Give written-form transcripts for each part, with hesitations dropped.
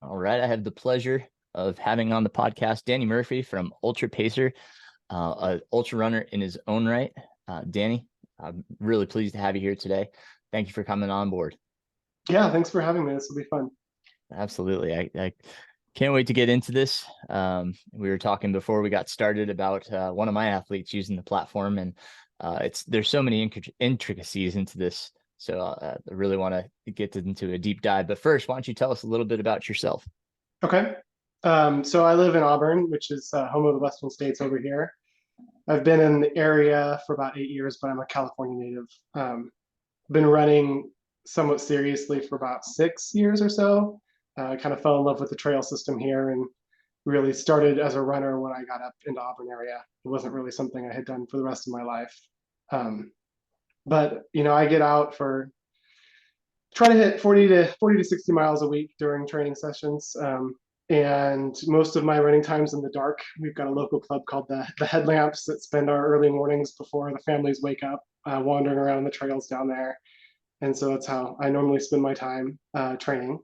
All right, I have the pleasure of having on the podcast Danny Murphy from Ultra Pacer, a ultra runner in his own right. Danny, I'm really pleased to have you here today. Thank you for coming on board. Yeah, thanks for having me. This will be fun. Absolutely. I can't wait to get into this. We were talking before we got started about one of my athletes using the platform, and there's so many intricacies into this. So I really want to get into a deep dive. But first, why don't you tell us a little bit about yourself? Okay. So I live in Auburn, which is home of the Western States over here. I've been in the area for about 8 years, but I'm a California native. Been running somewhat seriously for about 6 years or so. Kind of fell in love with the trail system here and really started as a runner when I got up into Auburn area. It wasn't really something I had done for the rest of my life. But I get out for try to hit 40 to 60 miles a week during training sessions. And most of my running times in the dark. We've got a local club called the Headlamps that spend our early mornings before the families wake up, wandering around the trails down there. And so that's how I normally spend my time training.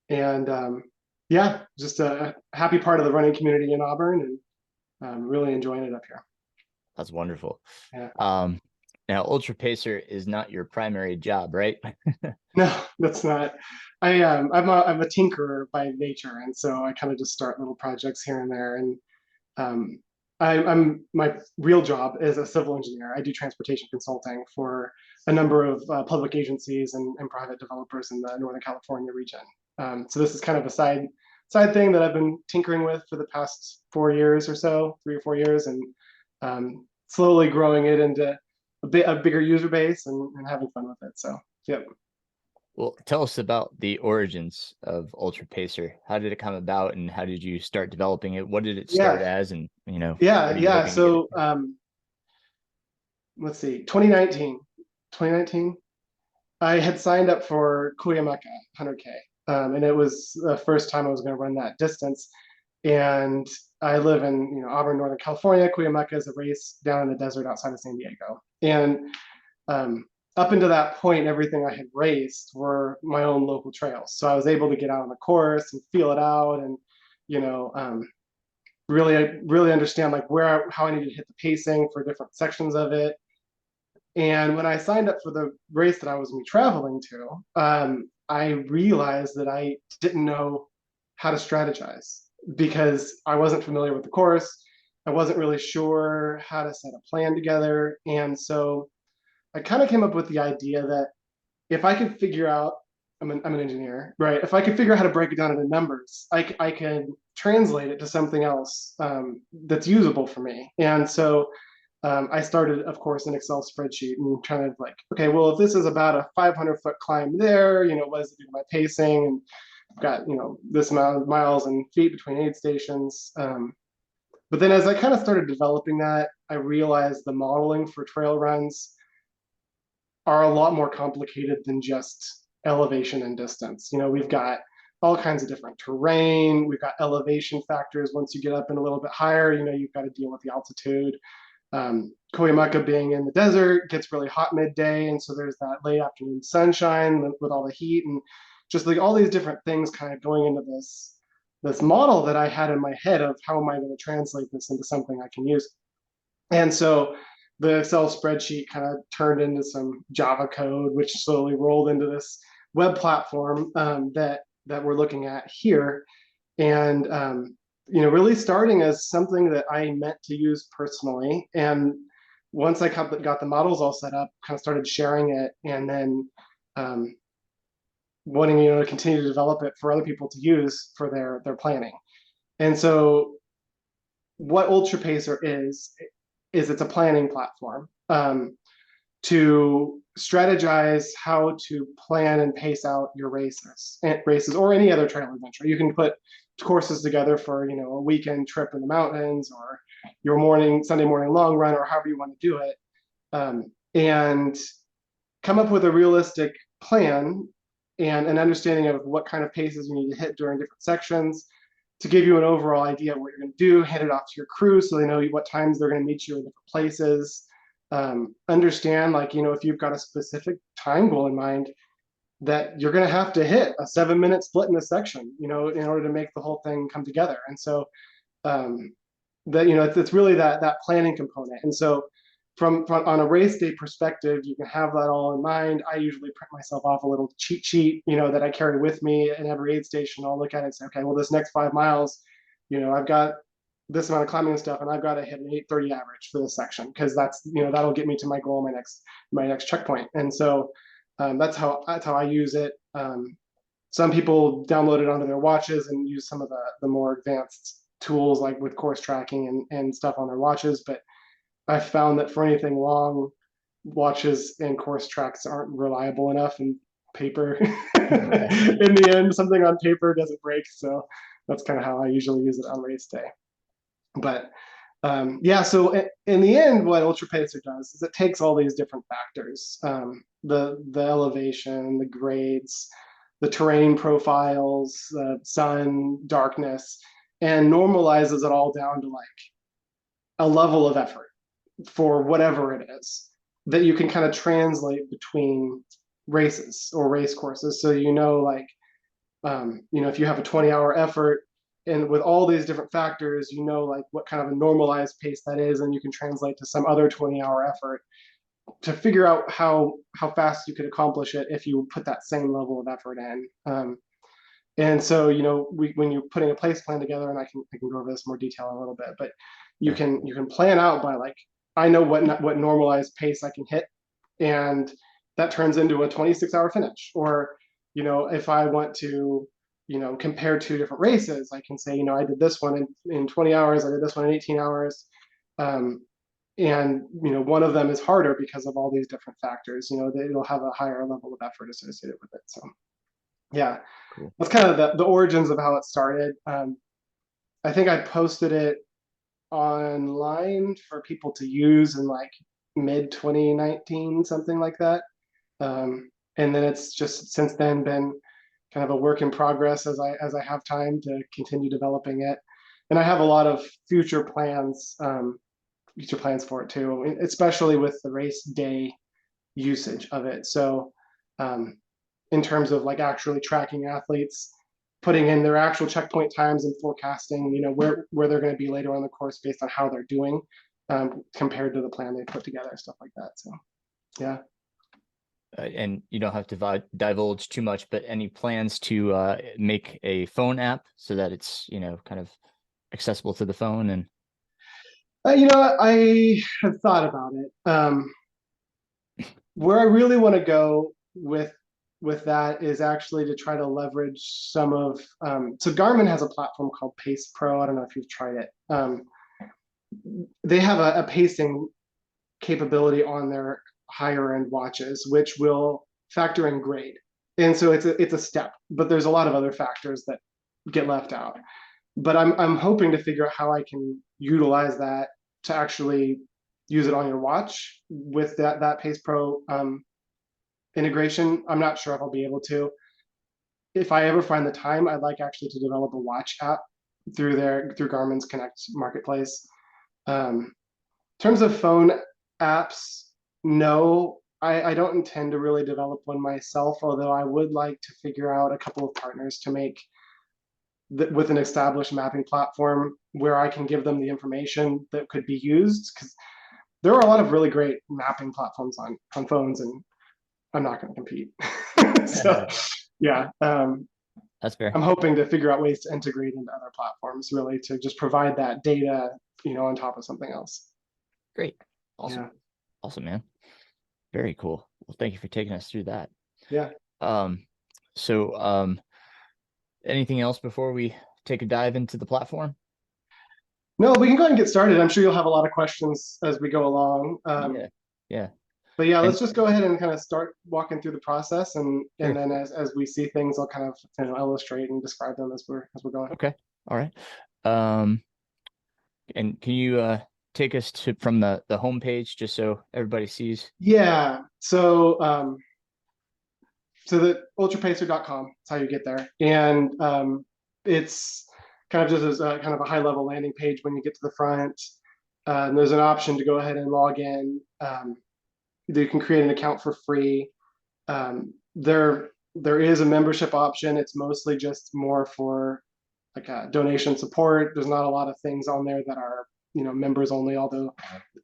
And yeah, just a happy part of the running community in Auburn, and really enjoying it up here. That's wonderful. Yeah. Um, Now, Ultra Pacer is not your primary job, right? No, that's not. I'm a tinkerer by nature, and so I kind of just start little projects here and there. And um, I'm my real job is a civil engineer. I do transportation consulting for a number of public agencies and private developers in the Northern California region. So this is kind of a side thing that I've been tinkering with for the past 4 years or so, 3 or 4 years, and slowly growing it into a bigger user base and having fun with it. So, yep. Well, tell us about the origins of Ultra Pacer. How did it come about, and how did you start developing it? What did it start Yeah, as, and yeah, what are you yeah. hoping to get So, into? let's see, 2019, I had signed up for Cuyamaca 100K. And it was the first time I was going to run that distance. And I live in Auburn, Northern California. Cuyamaca is a race down in the desert outside of San Diego. And um, up until that point, everything I had raced were my own local trails. So I was able to get out on the course and feel it out, and you know, um, really understand like how I needed to hit the pacing for different sections of it. And when I signed up for the race that I was going to be traveling to, I realized that I didn't know how to strategize because I wasn't familiar with the course. I wasn't really sure how to set a plan together. And so I kind of came up with the idea that if I could figure out, I'm an engineer, right? If I could figure out how to break it down into numbers, I can translate it to something else that's usable for me. And so I started, of course, an Excel spreadsheet and trying to like, okay, well, if this is about a 500-foot climb there, what does it do to my pacing? And I've got, this amount of miles and feet between aid stations. But then as I kind of started developing that, I realized the modeling for trail runs are a lot more complicated than just elevation and distance. We've got all kinds of different terrain. We've got elevation factors. Once you get up and a little bit higher, you've got to deal with the altitude. Cuyamaca being in the desert gets really hot midday, and so there's that late afternoon sunshine with all the heat and just like all these different things kind of going into this model that I had in my head of how am I going to translate this into something I can use. And so the Excel spreadsheet kind of turned into some Java code, which slowly rolled into this web platform that we're looking at here. And really starting as something that I meant to use personally. And once I got the models all set up, kind of started sharing it, and then um, wanting to continue to develop it for other people to use for their planning. And so, what Ultra Pacer is it's a planning platform to strategize how to plan and pace out your races or any other trail adventure. You can put courses together for a weekend trip in the mountains or your Sunday morning long run or however you want to do it, and come up with a realistic plan and an understanding of what kind of paces you need to hit during different sections to give you an overall idea of what you're going to do, hand it off to your crew so they know what times they're going to meet you in different places. Understand, like, if you've got a specific time goal in mind, that you're going to have to hit a 7-minute split in a section, in order to make the whole thing come together. And so um, that it's really that planning component. And so from on a race day perspective, you can have that all in mind. I usually print myself off a little cheat sheet, that I carry with me in every aid station. I'll look at it and say, okay, well, this next 5 miles, I've got this amount of climbing and stuff, and I've got to hit an 8:30 average for this section because that's that'll get me to my goal, my next checkpoint. And so that's how I use it. Some people download it onto their watches and use some of the more advanced tools like with course tracking and stuff on their watches. But I found that for anything long, watches and course tracks aren't reliable enough, and paper in Right. the end, something on paper doesn't break. So that's kind of how I usually use it on race day. But yeah, so in the end, what Ultra Pacer does is it takes all these different factors, the elevation, the grades, the terrain profiles, sun, darkness, and normalizes it all down to like a level of effort for whatever it is that you can kind of translate between races or race courses. So like if you have a 20-hour effort and with all these different factors, like what kind of a normalized pace that is, and you can translate to some other 20-hour effort to figure out how fast you could accomplish it if you put that same level of effort in. And so, when you're putting a place plan together, and I can go over this in more detail in a little bit, but you Sure. can you can plan out by like, I know what normalized pace I can hit, and that turns into a 26-hour finish. Or, if I want to, compare two different races, I can say, I did this one in 20 hours, I did this one in 18 hours. Um, and one of them is harder because of all these different factors. It'll have a higher level of effort associated with it. So yeah, Cool. that's kind of the origins of how it started. I think I posted it online for people to use in like mid 2019, something like that. And then it's just since then been kind of a work in progress as I have time to continue developing it. And I have a lot of future plans for it too, especially with the race day usage of it. So um, in terms of like actually tracking athletes, putting in their actual checkpoint times and forecasting, where they're going to be later on the course based on how they're doing, compared to the plan they put together, stuff like that. So yeah. And you don't have to divulge too much, but any plans to make a phone app so that it's, kind of accessible to the phone and I have thought about it. Where I really want to go with that is actually to try to leverage some of so Garmin has a platform called Pace Pro. I don't know if you've tried it. They have a pacing capability on their higher end watches, which will factor in grade. And so it's a step, but there's a lot of other factors that get left out. But I'm hoping to figure out how I can utilize that to actually use it on your watch with that Pace Pro integration. I'm not sure if I'll be able to. If I ever find the time, I'd like actually to develop a watch app through Garmin's Connect marketplace. In terms of phone apps, no, I don't intend to really develop one myself, although I would like to figure out a couple of partners to make with an established mapping platform where I can give them the information that could be used, because there are a lot of really great mapping platforms on phones, and I'm not going to compete. So yeah, that's fair. I'm hoping to figure out ways to integrate into other platforms, really to just provide that data, on top of something else. Great. Awesome. Yeah, Awesome, man. Very cool. Well, thank you for taking us through that. yeah. Um, so anything else before we take a dive into the platform? No, we can go ahead and get started. I'm sure you'll have a lot of questions as we go along. Yeah. Yeah. But yeah, And let's just go ahead and kind of start walking through the process, and sure. then as we see things, I'll kind of illustrate and describe them as we're going. Okay. All right. Um, and can you take us to from the home page just so everybody sees? Yeah. So the ultrapacer.com is how you get there, and it's kind of just as a kind of a high level landing page. When you get to the front, and there's an option to go ahead and log in. You can create an account for free. There There is a membership option. It's mostly just more for like donation support. There's not a lot of things on there that are, members only, although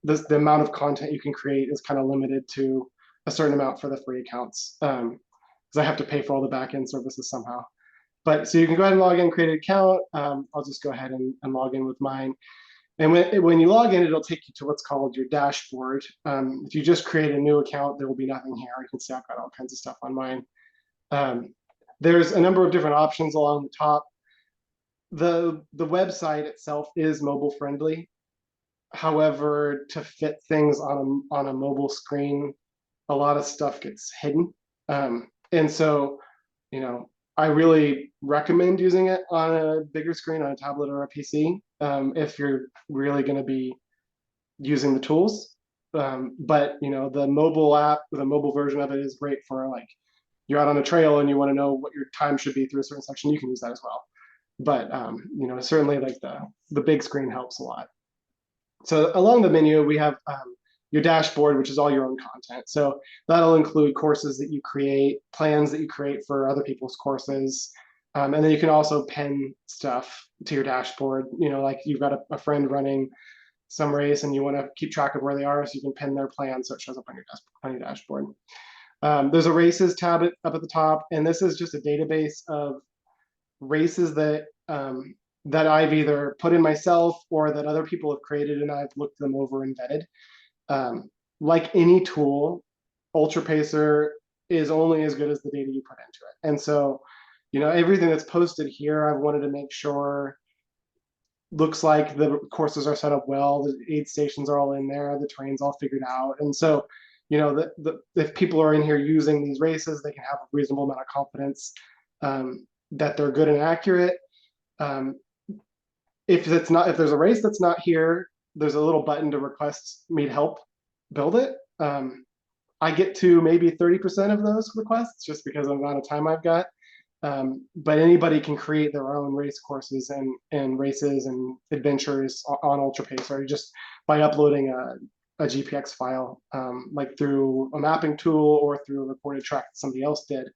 the amount of content you can create is kind of limited to a certain amount for the free accounts. Because I have to pay for all the backend services somehow. But so you can go ahead and log in, create an account. I'll just go ahead and log in with mine. And when you log in, it'll take you to what's called your dashboard. If you just create a new account, there will be nothing here. You can see I've got all kinds of stuff on mine. Um, there's a number of different options along the top. The website itself is mobile friendly. However, to fit things on a mobile screen, a lot of stuff gets hidden. And so, you know, I really recommend using it on a bigger screen, on a tablet or a PC, if you're really going to be using the tools. But the mobile app, the mobile version of it is great for like you're out on a trail and you want to know what your time should be through a certain section. You can use that as well. But certainly like the big screen helps a lot. So along the menu, we have your dashboard, which is all your own content. So that'll include courses that you create, plans that you create for other people's courses. And then you can also pin stuff to your dashboard. Like you've got a friend running some race and you want to keep track of where they are, so you can pin their plan so it shows up on your dashboard. There's a races tab up at the top, and this is just a database of races that that I've either put in myself or that other people have created, and I've looked them over and vetted. Like any tool, UltraPacer is only as good as the data you put into it. And so, everything that's posted here, I've wanted to make sure looks like the courses are set up well, the aid stations are all in there, the terrain's all figured out. And so, if people are in here using these races, they can have a reasonable amount of confidence that they're good and accurate. If there's a race that's not here, there's a little button to request me to help build it. I get to maybe 30% of those requests just because of the amount of time I've got. But anybody can create their own race courses and races and adventures on UltraPacer just by uploading a GPX file, like through a mapping tool or through a recorded track that somebody else did.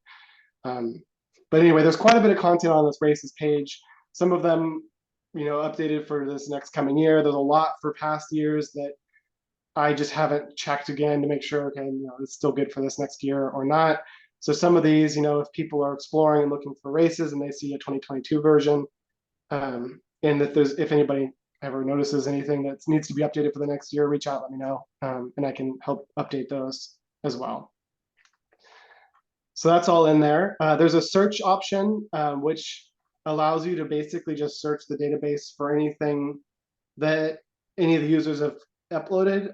But anyway, there's quite a bit of content on this races page. Some of them, updated for this next coming year. There's a lot for past years that I just haven't checked again to make sure, okay, it's still good for this next year or not. So some of these, if people are exploring and looking for races and they see a 2022 version, and if anybody ever notices anything that needs to be updated for the next year, reach out, let me know, and I can help update those as well. So that's all in there. There's a search option, which allows you to basically just search the database for anything that any of the users have uploaded.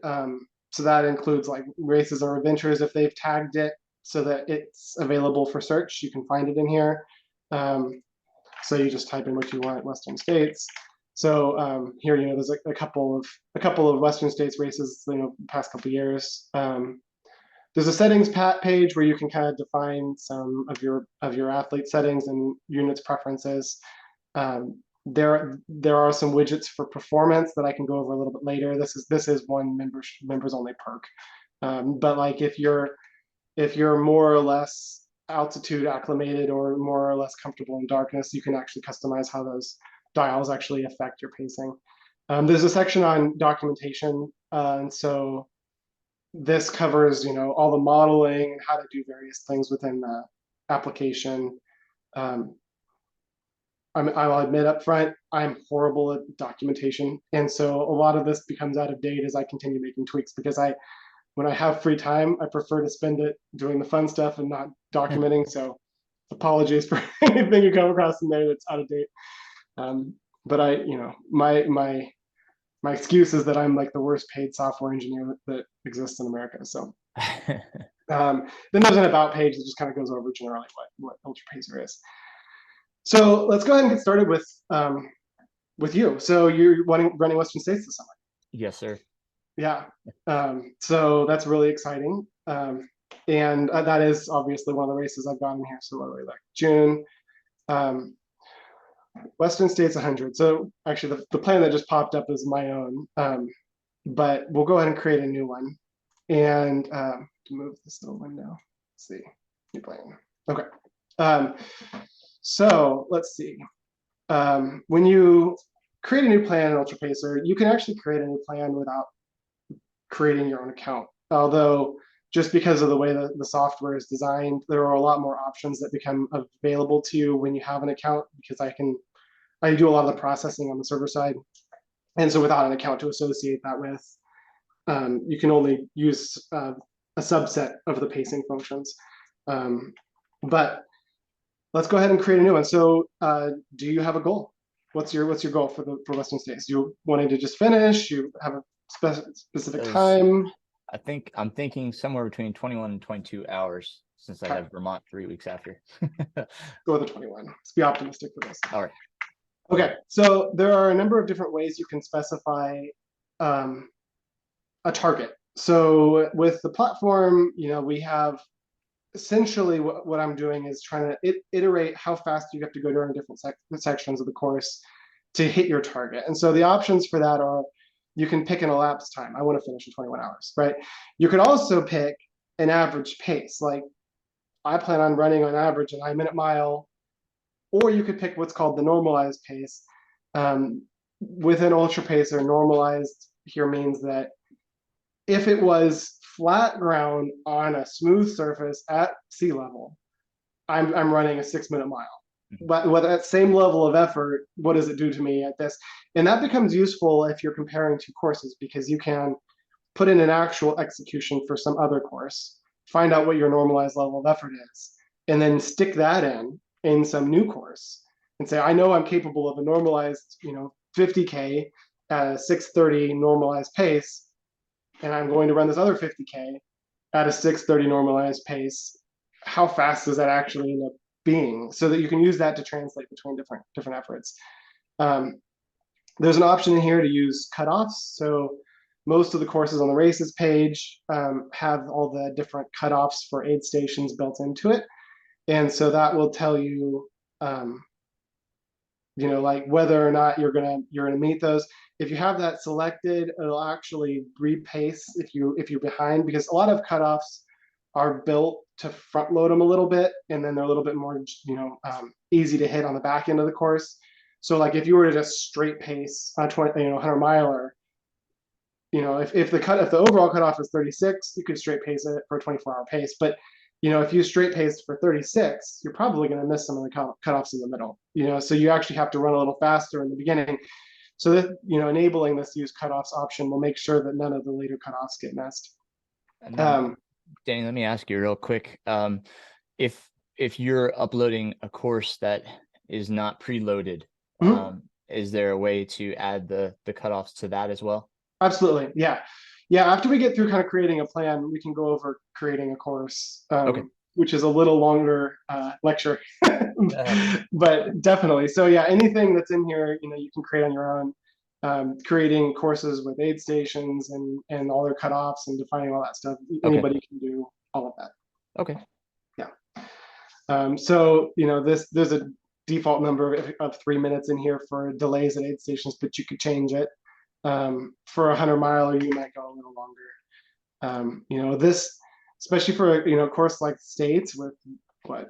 So that includes like races or adventures if they've tagged it so that it's available for search. You can find it in here. So you just type in what you want, Western States. So here, there's a couple of Western States races, past couple of years. There's a settings page where you can kind of define some of your athlete settings and units preferences. There are some widgets for performance that I can go over a little bit later. This is one members only perk. But like if you're more or less altitude acclimated or more or less comfortable in darkness, you can actually customize how those dials actually affect your pacing. There's a section on documentation, and so this covers all the modeling and how to do various things within the application. I'll admit up front, I'm horrible at documentation, and so a lot of this becomes out of date as I continue making tweaks, because when I have free time, I prefer to spend it doing the fun stuff and not documenting. So apologies for anything you come across in there that's out of date. But my excuse is that I'm like the worst paid software engineer that exists in America. So then there's an about page that just kind of goes over generally what UltraPacer is. So let's go ahead and get started with you. So you're running Western States this summer. Yes, sir. Yeah. So that's really exciting. And that is obviously one of the races I've got in here. So what do we like? June. Western States 100. So actually the plan that just popped up is my own. But we'll go ahead and create a new one. And to move this little window. Let's see. New plan. Okay. Um, so let's see. When you create a new plan in Ultra Pacer, you can actually create a new plan without creating your own account. Although, just because of the way that the software is designed, there are a lot more options that become available to you when you have an account, because I do a lot of the processing on the server side. And so without an account to associate that with, you can only use a subset of the pacing functions. But let's go ahead and create a new one. So do you have a goal? What's your goal for Western States? You wanting to just finish? You have a specific As time? I think I'm thinking somewhere between 21 and 22 hours since I Okay, have Vermont 3 weeks after. go with the 21. Let's be optimistic for this. All right. Okay, so there are a number of different ways you can specify um, a target. So with the platform, we have essentially what I'm doing is trying to iterate how fast you have to go during different sections of the course to hit your target. And so the options for that are, you can pick an elapsed time. I want to finish in 21 hours, right? You could also pick an average pace. Like, I plan on running on average a 9-minute mile, or you could pick what's called the normalized pace. With an ultra pacer, normalized here means that if it was flat ground on a smooth surface at sea level, I'm running a 6-minute mile. But with that same level of effort, what does it do to me at this? And that becomes useful if you're comparing two courses, because you can put in an actual execution for some other course, find out what your normalized level of effort is, and then stick that in some new course and say, I know I'm capable of a normalized, 50K at a 6:30 normalized pace, and I'm going to run this other 50K at a 6:30 normalized pace. How fast does that actually end up being? So that you can use that to translate between different efforts. Um, there's an option in here to use cutoffs. So most of the courses on the races page have all the different cutoffs for aid stations built into it. And so that will tell you, like whether or not you're gonna meet those. If you have that selected, it'll actually repace if you're behind, because a lot of cutoffs are built to front load them a little bit, and then they're a little bit more easy to hit on the back end of the course. So like if you were to just straight pace on 100 miler, if the overall cutoff is 36, you could straight pace it for a 24-hour pace. But if you straight pace for 36, you're probably going to miss some of the cutoffs in the middle. So you actually have to run a little faster in the beginning. So that enabling this use cutoffs option will make sure that none of the later cutoffs get missed. And then, Danny, let me ask you real quick. If you're uploading a course that is not preloaded, Mhm. is there a way to add the cutoffs to that as well? Absolutely, yeah. After we get through kind of creating a plan, we can go over creating a course, Okay. which is a little longer lecture, Uh, but definitely. So yeah, anything that's in here, you can create on your own. Creating courses with aid stations and all their cutoffs and defining all that stuff. okay. Anybody can do all of that. Okay. Yeah. So there's a default number of 3 minutes in here for delays at aid stations, but you could change it. For a 100-miler, you might go a little longer. This, especially for a course like States with what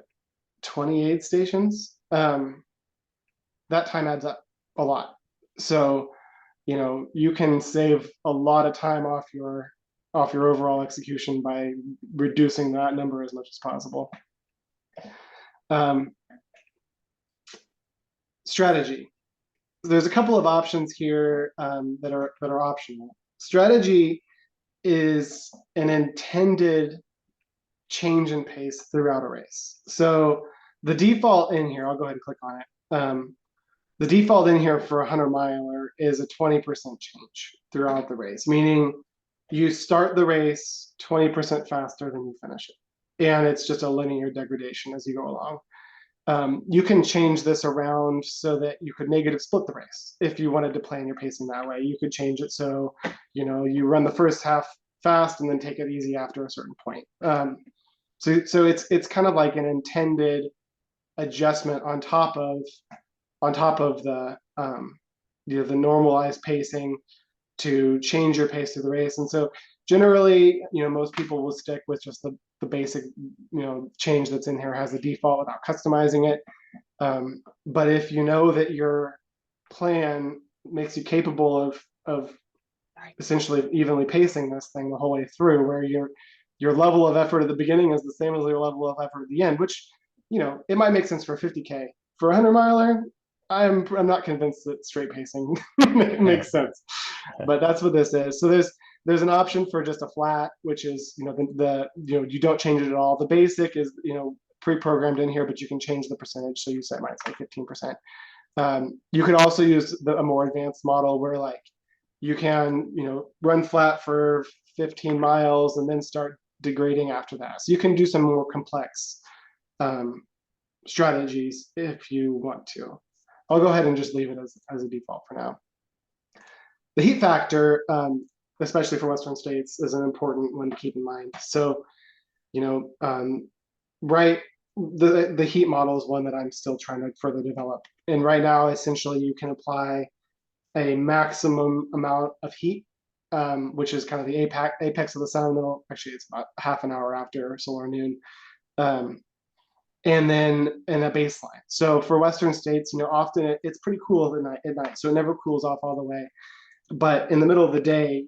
28 stations, that time adds up a lot. So you can save a lot of time off your overall execution by reducing that number as much as possible. Um, strategy. There's a couple of options here that are optional. Strategy is an intended change in pace throughout a race. So the default in here, I'll go ahead and click on it. The default in here for a 100-miler is a 20% change throughout the race, meaning you start the race 20% faster than you finish it. And it's just a linear degradation as you go along. You can change this around so that you could negative split the race. If you wanted to plan your pacing that way, you could change it so you run the first half fast and then take it easy after a certain point. So it's kind of like an intended adjustment on top of the normalized pacing to change your pace through the race. And so generally, most people will stick with just the basic, change that's in here has the default without customizing it. But if you know that your plan makes you capable of essentially evenly pacing this thing the whole way through, where your level of effort at the beginning is the same as your level of effort at the end, which it might make sense for 50K. For a 100 miler, I'm not convinced that straight pacing makes sense, but that's what this is. So there's an option for just a flat, which is you don't change it at all. The basic is pre-programmed in here, but you can change the percentage. So you set might say 15%. You can also use a more advanced model where like you can run flat for 15 miles and then start degrading after that. So you can do some more complex strategies if you want to. I'll go ahead and just leave it as a default for now. The heat factor, especially for Western states, is an important one to keep in mind. So, right, the heat model is one that I'm still trying to further develop. And right now, essentially, you can apply a maximum amount of heat, which is kind of the apex of the sun. Actually, it's about half an hour after solar noon. And then in a baseline. So for Western states, often it's pretty cool at night. So it never cools off all the way. But in the middle of the day,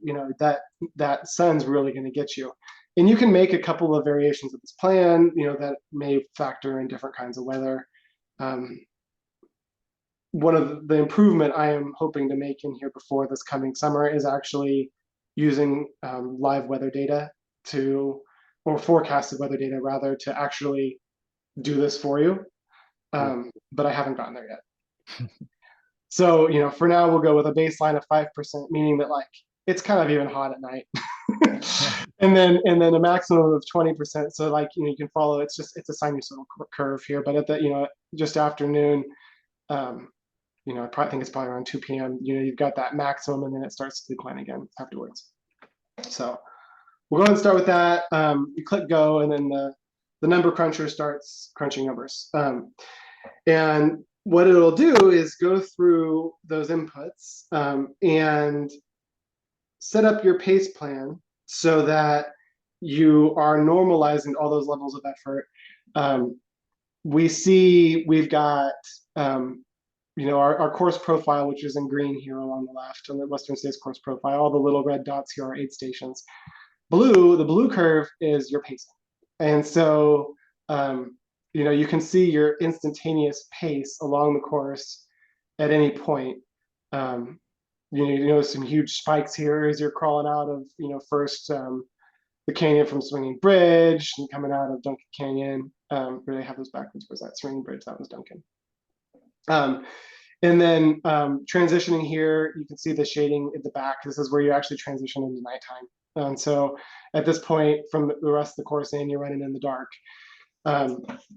that sun's really going to get you. And you can make a couple of variations of this plan, that may factor in different kinds of weather. One of the improvement I am hoping to make in here before this coming summer is actually using live weather data or forecasted weather data rather, to actually do this for you. But I haven't gotten there yet. So, for now we'll go with a baseline of 5%, meaning that like it's kind of even hot at night. and then a maximum of 20%. So like, you can follow, it's a sinusoidal curve here, but at the, just afternoon, I probably think it's probably around 2 p.m. You've got that maximum and then it starts to decline again afterwards. So we'll go ahead and start with that. You click go and then the number cruncher starts crunching numbers. And what it'll do is go through those inputs and set up your pace plan so that you are normalizing all those levels of effort. We've got our course profile, which is in green here along the left, on the Western States course profile. All the little red dots here are aid stations. The blue curve is your pacing. And so, you can see your instantaneous pace along the course at any point. You notice some huge spikes here as you're crawling out of, first the canyon from Swinging Bridge and coming out of Duncan Canyon. Where they have those backwards? Was that Swinging Bridge? That was Duncan. And then transitioning here, you can see the shading at the back. This is where you actually transition into nighttime. And so at this point, from the rest of the course in, you're running in the dark.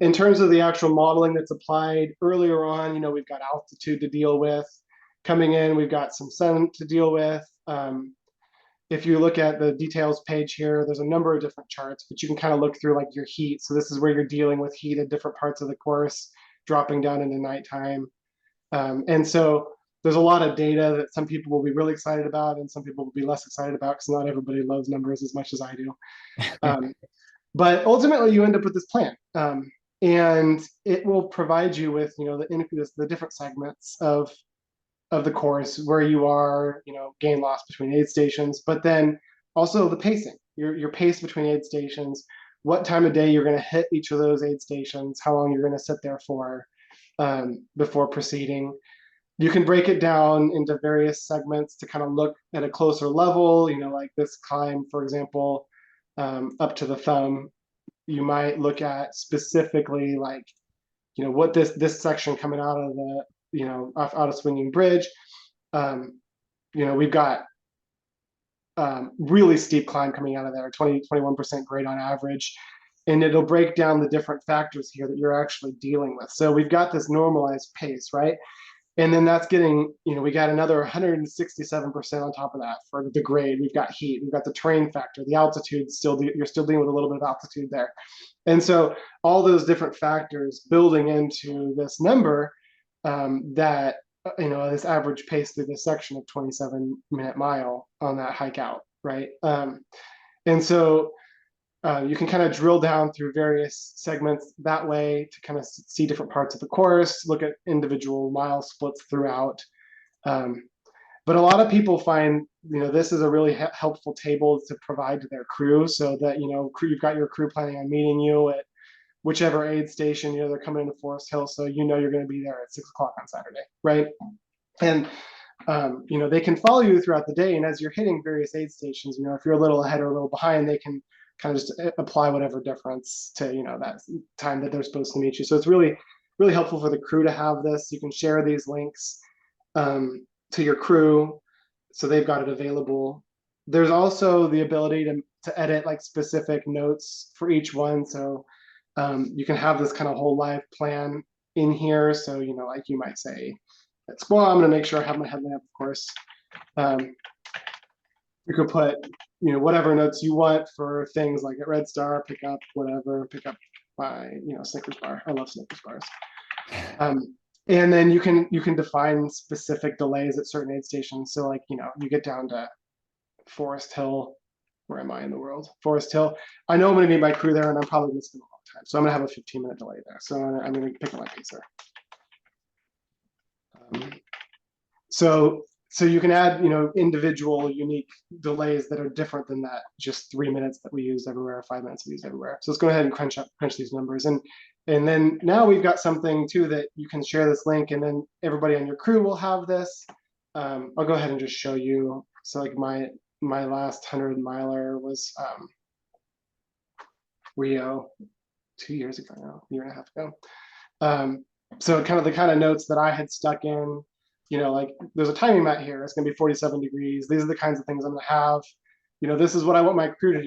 In terms of the actual modeling that's applied earlier on, we've got altitude to deal with. Coming in, we've got some sun to deal with. If you look at the details page here, there's a number of different charts, but you can kind of look through like your heat. So this is where you're dealing with heat at different parts of the course, dropping down into nighttime. And so there's a lot of data that some people will be really excited about and some people will be less excited about, because not everybody loves numbers as much as I do. But ultimately you end up with this plan. And it will provide you with, the different segments of the course, where you are, gain loss between aid stations, but then also the pacing, your pace between aid stations, what time of day you're going to hit each of those aid stations, how long you're going to sit there for before proceeding. You can break it down into various segments to kind of look at a closer level, like this climb, for example, up to the thumb. You might look at specifically like, what this section coming out of the, out of Swinging Bridge. We've got really steep climb coming out of there, 21% grade on average. And it'll break down the different factors here that you're actually dealing with. So we've got this normalized pace, right? And then that's getting, we got another 167% on top of that for the grade. We've got heat, we've got the terrain factor, the altitude, you're still dealing with a little bit of altitude there. And so all those different factors building into this number that, this average pace through this section of 27-minute mile on that hike out, right? And so You can kind of drill down through various segments that way to kind of see different parts of the course, look at individual mile splits throughout. Um, but a lot of people find, this is a really helpful table to provide to their crew, so that, you've got your crew planning on meeting you at whichever aid station, they're coming into Forest Hill, so you're going to be there at 6 o'clock on Saturday, right? And they can follow you throughout the day, and as you're hitting various aid stations, if you're a little ahead or a little behind, they can kind of just apply whatever difference to that time that they're supposed to meet you. So it's really, really helpful for the crew to have this. You can share these links to your crew, so they've got it available. There's also the ability to edit like specific notes for each one, so you can have this kind of whole live plan in here. So like you might say, well, I'm going to make sure I have my headlamp, of course. You could put, whatever notes you want for things like at Red Star, pick up whatever, pick up my, Snickers bar. I love Snickers bars. And then you can define specific delays at certain aid stations. So like, you get down to Forest Hill. Where am I in the world? Forest Hill. I know I'm going to meet my crew there, and I'm probably going to spend a long time. So I'm going to have a 15-minute delay there. So I'm going to pick up my pacer. So you can add, individual unique delays that are different than that just 3 minutes that we use everywhere, 5 minutes we use everywhere. So let's go ahead and crunch these numbers. And then now we've got something too that you can share this link, and then everybody on your crew will have this. I'll go ahead and just show you. So like my last 100-miler was Rio 2 years ago now, a year and a half ago. So the kind of notes that I had stuck in, like there's a timing mat here. It's going to be 47 degrees. These are the kinds of things I'm going to have. This is what I want my crew to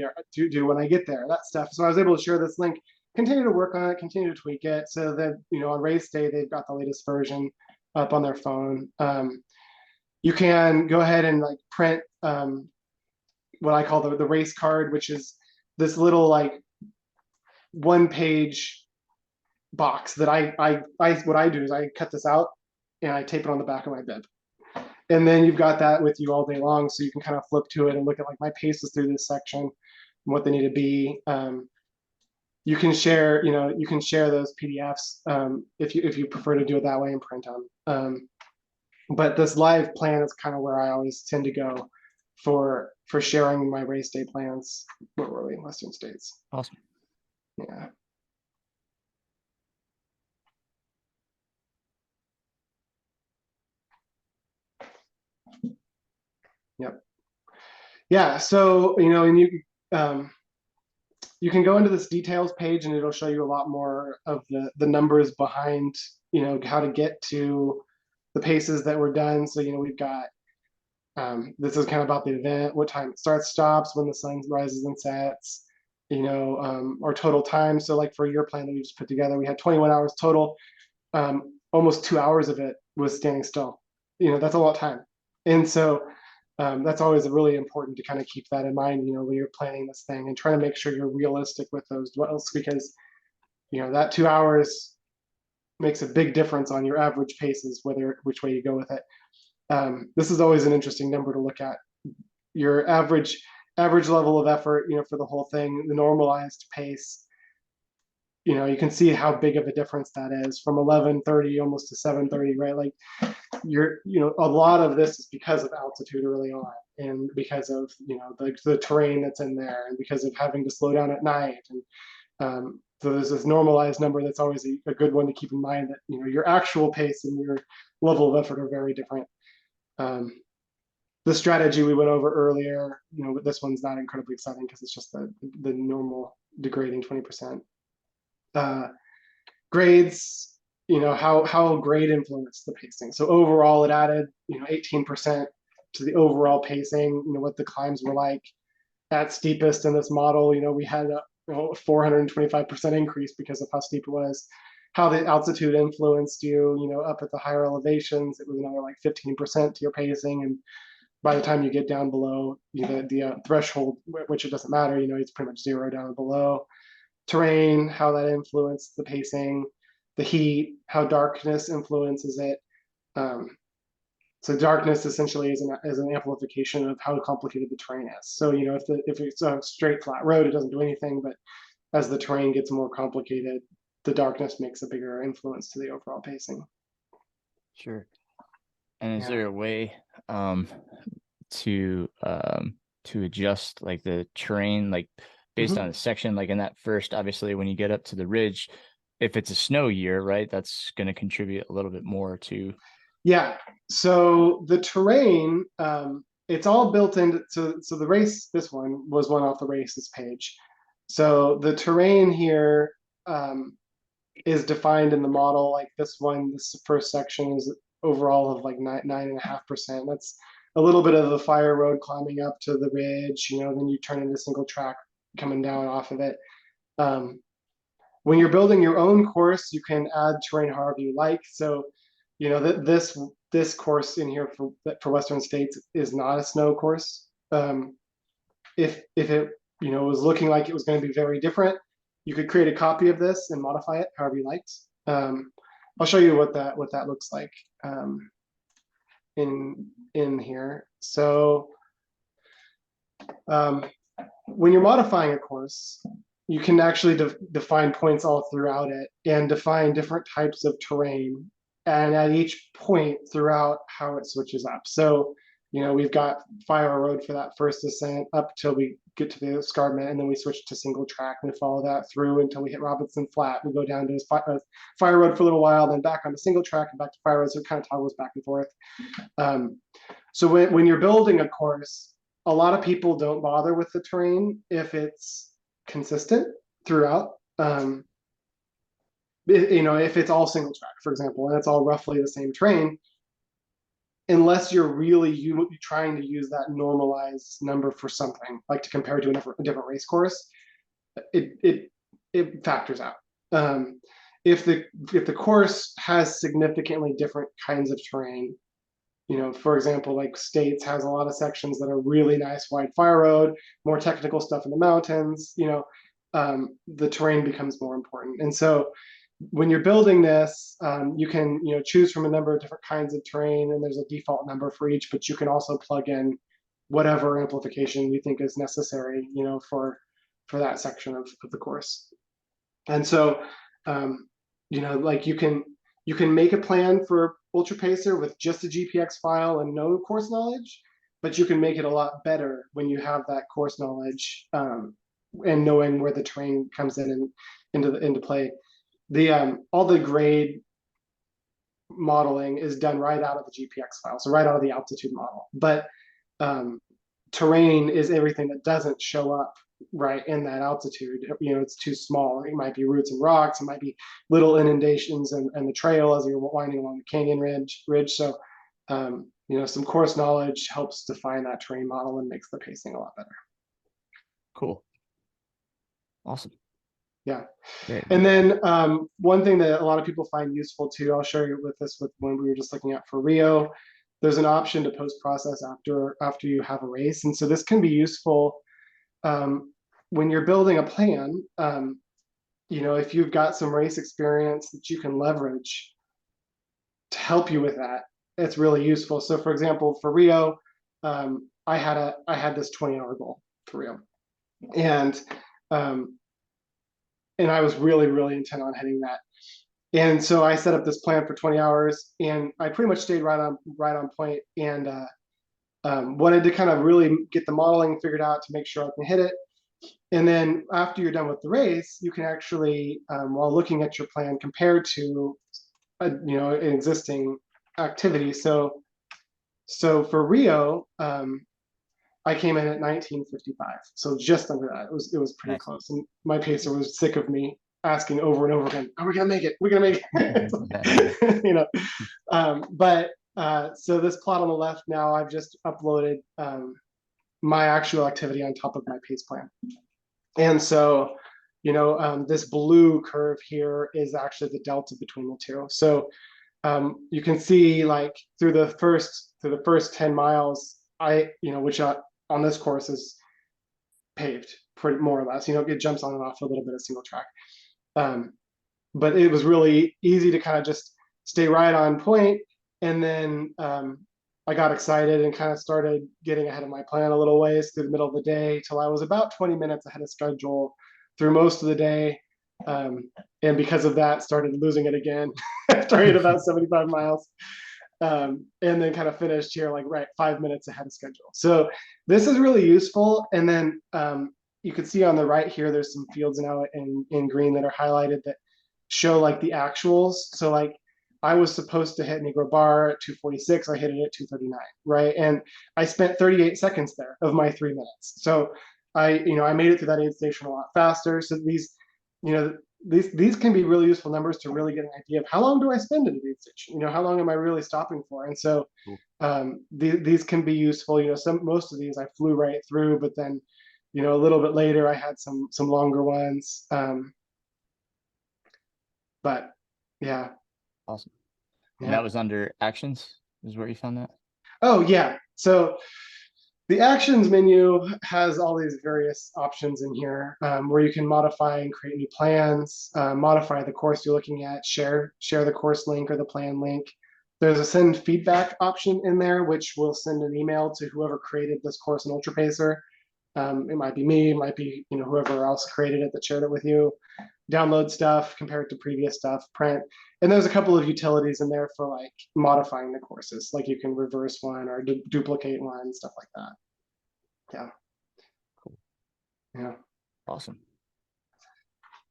do when I get there, that stuff. So I was able to share this link, continue to work on it, continue to tweak it, so that, on race day, they've got the latest version up on their phone. You can go ahead and like print what I call the race card, which is this little like 1-page box that what I do is I cut this out and I tape it on the back of my bib. And then you've got that with you all day long, so you can kind of flip to it and look at like my paces through this section and what they need to be. You can share those PDFs if you prefer to do it that way and print them. But this live plan is kind of where I always tend to go for sharing my race day plans. Where were we? Western States. Awesome. Yeah. Yep. Yeah. So and you can go into this details page, and it'll show you a lot more of the numbers behind how to get to the paces that were done. So we've got this is kind of about the event, what time it starts, stops, when the sun rises and sets, our total time. So like for your plan that we just put together, we had 21 hours total. Almost 2 hours of it was standing still. That's a lot of time. And so that's always really important to kind of keep that in mind, when you're planning this thing, and try to make sure you're realistic with those dwells, because that 2 hours makes a big difference on your average paces, which way you go with it. This is always an interesting number to look at. Your average level of effort, for the whole thing, the normalized pace. You can see how big of a difference that is, from 11:30 almost to 7:30, right? Like a lot of this is because of altitude early on, and because of the terrain that's in there, and because of having to slow down at night. And so there's this normalized number that's always a good one to keep in mind, that your actual pace and your level of effort are very different. The strategy we went over earlier, this one's not incredibly exciting because it's just the normal degrading 20%. Grades, how grade influenced the pacing. So overall, it added 18% to the overall pacing. What the climbs were like at steepest in this model. We had a 425% increase because of how steep it was. How the altitude influenced you. Up at the higher elevations, it was another like 15% to your pacing, and by the time you get down below the threshold, which it doesn't matter, it's pretty much zero down below. Terrain, how that influenced the pacing. The heat, how darkness influences it. So darkness essentially is an amplification of how complicated the terrain is. So if it's a straight flat road, it doesn't do anything. But as the terrain gets more complicated, the darkness makes a bigger influence to the overall pacing. Sure. And is Yeah. there a way um to um to adjust like the terrain like based on Mhm. the section, like in that first, obviously when you get up to the ridge, if it's a snow year, right, that's going to contribute a little bit more to. Yeah. So the terrain, it's all built into so the race, this one was one off the races page. So the terrain here um, is defined in the model. Like this one, this first section is overall of like 9.5%. That's a little bit of the fire road climbing up to the ridge, then you turn into single track coming down off of it. Um, when you're building your own course, you can add terrain however you like. So, this course in here for Western States is not a snow course. If it was looking like it was going to be very different, you could create a copy of this and modify it however you liked. I'll show you what that looks like in here. So um, when you're modifying a course, you can actually define points all throughout it and define different types of terrain. And at each point throughout how it switches up. So, we've got Fire Road for that first ascent up till we get to the escarpment, and then we switch to single track and we follow that through until we hit Robinson Flat. We go down to Fire Road for a little while, then back onto single track and back to Fire Road. So it kind of toggles back and forth. So when you're building a course, a lot of people don't bother with the terrain if it's consistent throughout. If it's all single track, for example, and it's all roughly the same terrain, unless you're really trying to use that normalized number for something, like to compare to a different race course, it factors out. If the course has significantly different kinds of terrain, for example, like States has a lot of sections that are really nice wide fire road, more technical stuff in the mountains, the terrain becomes more important. And so when you're building this, you can choose from a number of different kinds of terrain, and there's a default number for each, but you can also plug in whatever amplification you think is necessary, for that section of the course. And so, like you can make a plan for Ultra Pacer with just a GPX file and no course knowledge, but you can make it a lot better when you have that course knowledge and knowing where the terrain comes in and into play. All the grade modeling is done right out of the GPX file, so right out of the altitude model. But terrain is everything that doesn't show up right in that altitude. It's too small. It might be roots and rocks. It might be little inundations and the trail as you're winding along the canyon ridge. So, some course knowledge helps define that terrain model and makes the pacing a lot better. Cool. Awesome. Yeah. Great. And then one thing that a lot of people find useful too, I'll show you with when we were just looking at for Rio, there's an option to post-process after you have a race. And so this can be useful when you're building a plan. If you've got some race experience that you can leverage to help you with that, it's really useful. So for example, for Rio, I had this 20-hour goal for Rio. And I was really, really intent on hitting that. And so I set up this plan for 20 hours, and I pretty much stayed right on point, and wanted to kind of really get the modeling figured out to make sure I can hit it. And then after you're done with the race, you can actually, while looking at your plan, compare to an existing activity. So for Rio, I came in at 19:55, so just under that. It was pretty Nice. close, and my pacer was sick of me asking over and over again, "Are we gonna make it? We're gonna make it." But so this plot on the left now, I've just uploaded my actual activity on top of my pace plan, and so this blue curve here is actually the delta between the two. So you can see like through the first 10 miles, which on this course is paved pretty more or less. It jumps on and off a little bit of single track. But it was really easy to kind of just stay right on point. And then I got excited and kind of started getting ahead of my plan a little ways through the middle of the day till I was about 20 minutes ahead of schedule through most of the day. Um, and because of that, started losing it again, starting at about 75 miles. And then kind of finished here like right 5 minutes ahead of schedule. So this is really useful. And then you can see on the right here, there's some fields now in green that are highlighted that show like the actuals. So like I was supposed to hit Negro Bar at 2:46. I hit it at 2:39, right? And I spent 38 seconds there of my 3 minutes. So I made it through that aid station a lot faster. So you know, these can be really useful numbers to really get an idea of how long do I spend at a aid station? How long am I really stopping for? And so Cool. these can be useful. Most of these I flew right through, but then, a little bit later I had some longer ones. But yeah, Awesome. And that yeah. was under actions, is where you found that? Oh yeah. So the actions menu has all these various options in here where you can modify and create new plans, modify the course you're looking at, share the course link or the plan link. There's a send feedback option in there, which will send an email to whoever created this course in UltraPacer. It might be me, it might be whoever else created it that shared it with you. Download stuff, compare it to previous stuff, print. And there's a couple of utilities in there for like modifying the courses, like you can reverse one or duplicate one, stuff like that. Yeah. Cool. Yeah. Awesome.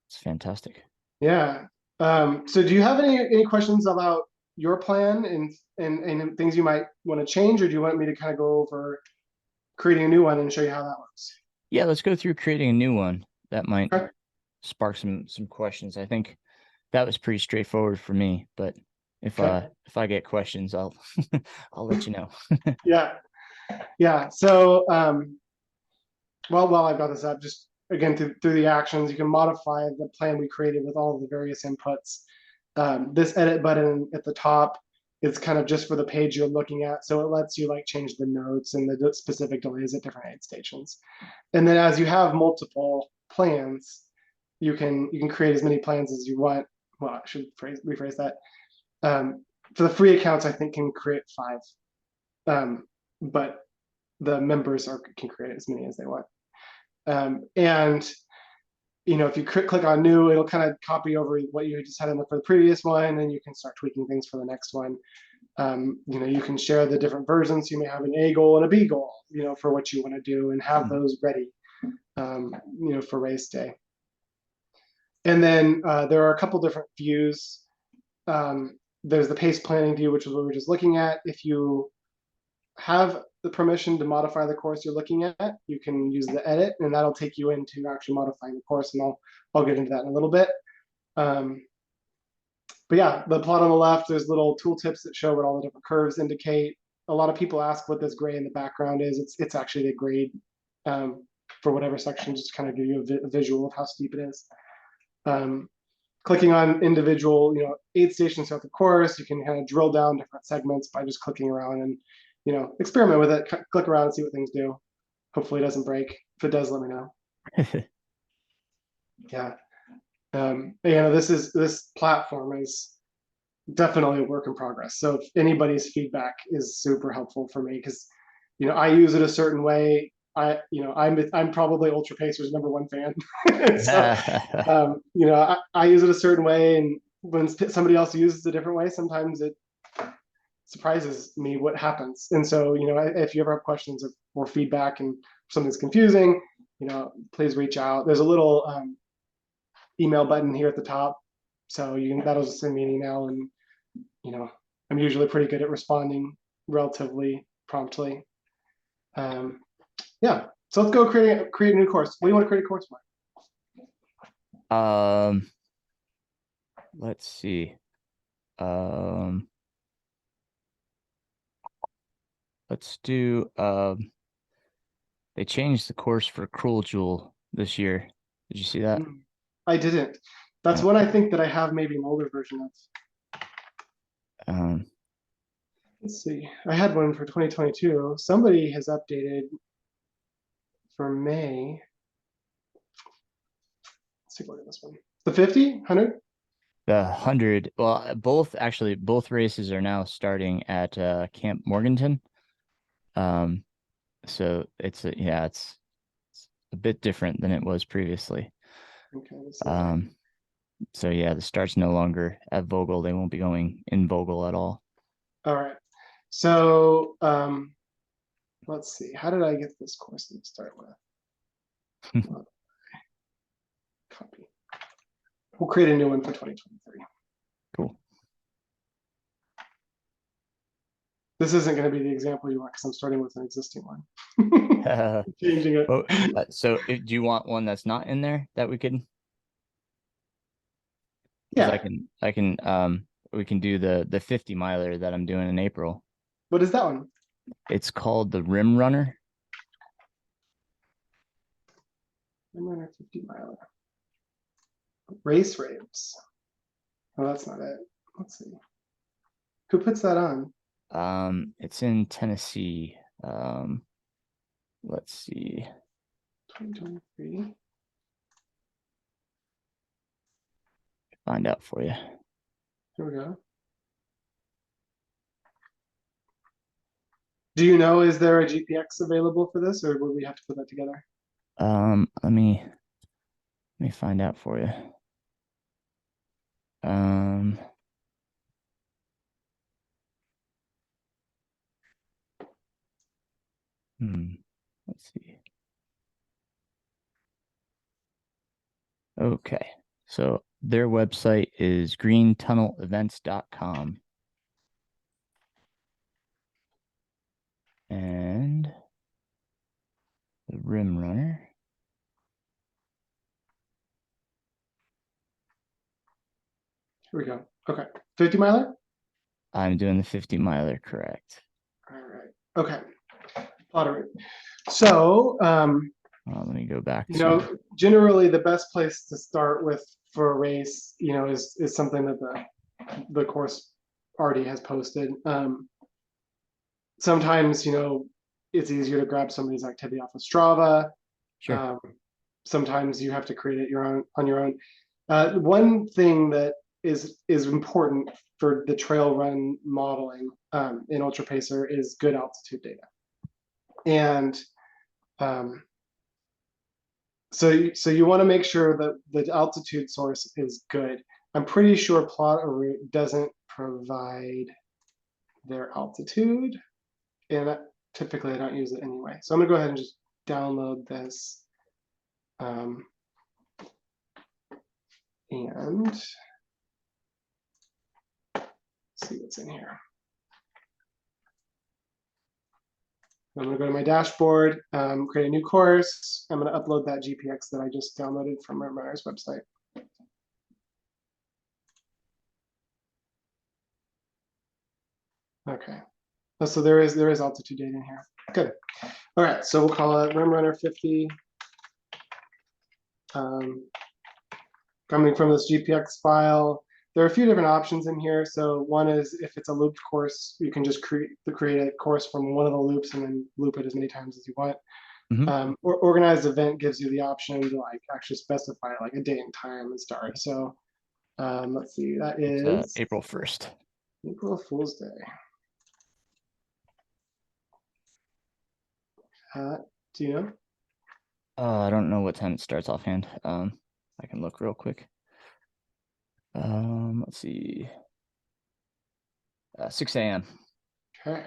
It's fantastic. Yeah. So do you have any questions about your plan and things you might want to change, or do you want me to kind of go over creating a new one and show you how that works? Yeah, let's go through creating a new one. That might Okay. spark some questions. I think that was pretty straightforward for me, but Okay. if I get questions, I'll I'll let you know. Yeah. Yeah. So well, while I've got this up, just again through the actions, you can modify the plan we created with all of the various inputs. This edit button at the top is kind of just for the page you're looking at, so it lets you like change the notes and the specific delays at different aid stations. And then as you have multiple plans, you can create as many plans as you want. Well, I should rephrase that. For the free accounts, I think can create 5, but the members can create as many as they want. And if you click on new, it'll kind of copy over what you just had in for the previous one, and you can start tweaking things for the next one. You can share the different versions. You may have an A goal and a B goal, for what you want to do, and have those ready, for race day. And then there are a couple different views. There's the pace planning view, which is what we were just looking at. If you have the permission to modify the course you're looking at, you can use the edit, and that'll take you into actually modifying the course, and I'll get into that in a little bit. But yeah, the plot on the left, there's little tooltips that show what all the different curves indicate. A lot of people ask what this gray in the background is. It's actually the grade for whatever section, just to kind of give you a visual of how steep it is. Clicking on individual, aid stations throughout the course, you can kind of drill down different segments by just clicking around and, experiment with it, click around and see what things do. Hopefully it doesn't break. If it does, let me know. Yeah. This platform is definitely a work in progress. So if anybody's feedback is super helpful for me, because, I use it a certain way. I'm probably UltraPacer's #1 fan. So, I use it a certain way, and when somebody else uses it a different way, sometimes it surprises me what happens. And so, if you ever have questions or feedback and something's confusing, please reach out. There's a little email button here at the top, so that'll just send me an email, and I'm usually pretty good at responding relatively promptly. Yeah, so let's go create a new course. What do you want to create a course for? Let's see. Let's do they changed the course for Cruel Jewel this year. Did you see that? I didn't. That's one I think that I have maybe an older version of. Let's see. I had one for 2022. Somebody has updated for May. Let's take a look at this one. The 50, 100? The 100, well, both races are now starting at Camp Morganton. Um, so it's a bit different than it was previously. Okay, let's see. Um, so yeah, the start's no longer at Vogel. They won't be going in Vogel at all. All right. So let's see. How did I get this course to start with? Well, copy. We'll create a new one for 2023. Cool. This isn't going to be the example you want because I'm starting with an existing one. Changing it. Oh, so do you want one that's not in there that we could? Because Yeah. we can do the 50 miler that I'm doing in April. What is that one? It's called the Rim Runner. I'm running 50 miler. Race raves. Oh, that's not it. Let's see. Who puts that on? It's in Tennessee. Let's see. 2023. Find out for you. Here we go. Do you know, is there a GPX available for this, or would we have to put that together? Let me find out for you. Um, let's see. Okay. So their website is greentunnelevents.com. And the Rim Runner. Here we go. Okay. 50 miler? I'm doing the 50 miler, correct. All right. Okay. Pottery. So, Let me go back you to. know, generally the best place to start with for a race, you know, is something that the course already has posted. Sometimes, you know, it's easier to grab somebody's activity off of Strava. Sure. Um, sometimes you have to create it your own on your own. One thing that is important for the trail run modeling in Ultra Pacer is good altitude data, and um, so you want to make sure that the altitude source is good. I'm pretty sure Plot a Route doesn't provide their altitude, and typically I don't use it anyway. So I'm gonna go ahead and just download this. Um, and see what's in here. I'm going to go to my dashboard, create a new course. I'm going to upload that GPX that I just downloaded from my runner's website. Okay. Oh, so there is altitude data in here. Good. All right. So we'll call it Rim Runner 50. Coming from this GPX file, there are a few different options in here. So one is if it's a looped course, you can just create a course from one of the loops and then loop it as many times as you want. Or organized event gives you the option to like actually specify like a date and time and start. So let's see, that is April 1st. April Fool's Day. Do you know? I don't know what time it starts offhand. I can look real quick. Let's see. 6 a.m. Okay.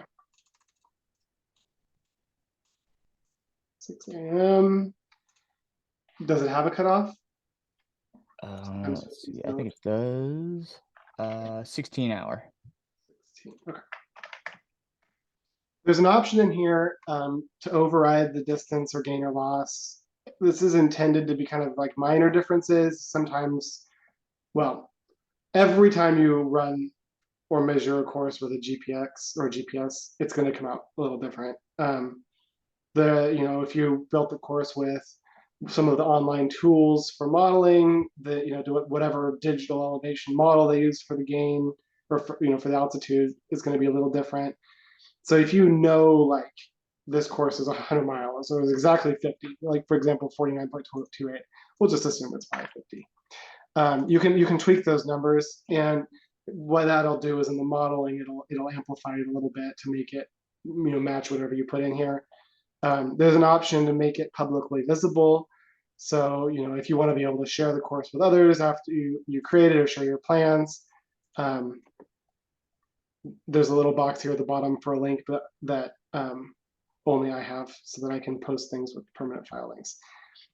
6 a.m. Does it have a cutoff? Let's see. I think it does. 16 hour. 16. Okay. There's an option in here to override the distance or gain or loss. This is intended to be kind of like minor differences. Sometimes, well, every time you run or measure a course with a GPX or a GPS, it's going to come out a little different. If you built the course with some of the online tools for modeling, do whatever digital elevation model they use for the gain or for the altitude is going to be a little different. So if you know like this course is 100 miles or is exactly 50, like for example 49.28, we'll just assume it's 550. You can tweak those numbers, and what that'll do is in the modeling, it'll amplify it a little bit to make it match whatever you put in here. There's an option to make it publicly visible. So, if you want to be able to share the course with others after you create it or share your plans, there's a little box here at the bottom for a link that only I have so that I can post things with permanent file links.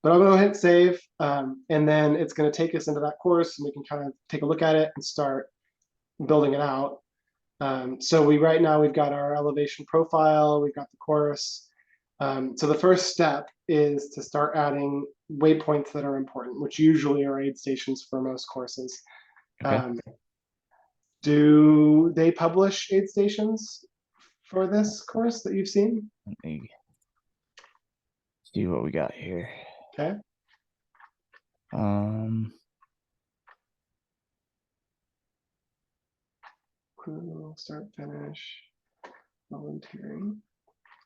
But I'm going to hit save, and then it's going to take us into that course, and we can kind of take a look at it and start building it out. So right now we've got our elevation profile, we've got the course. So the first step is to start adding waypoints that are important, which usually are aid stations for most courses. Okay. Do they publish aid stations for this course that you've seen? Let me see what we got here. Okay. Start, finish, volunteering.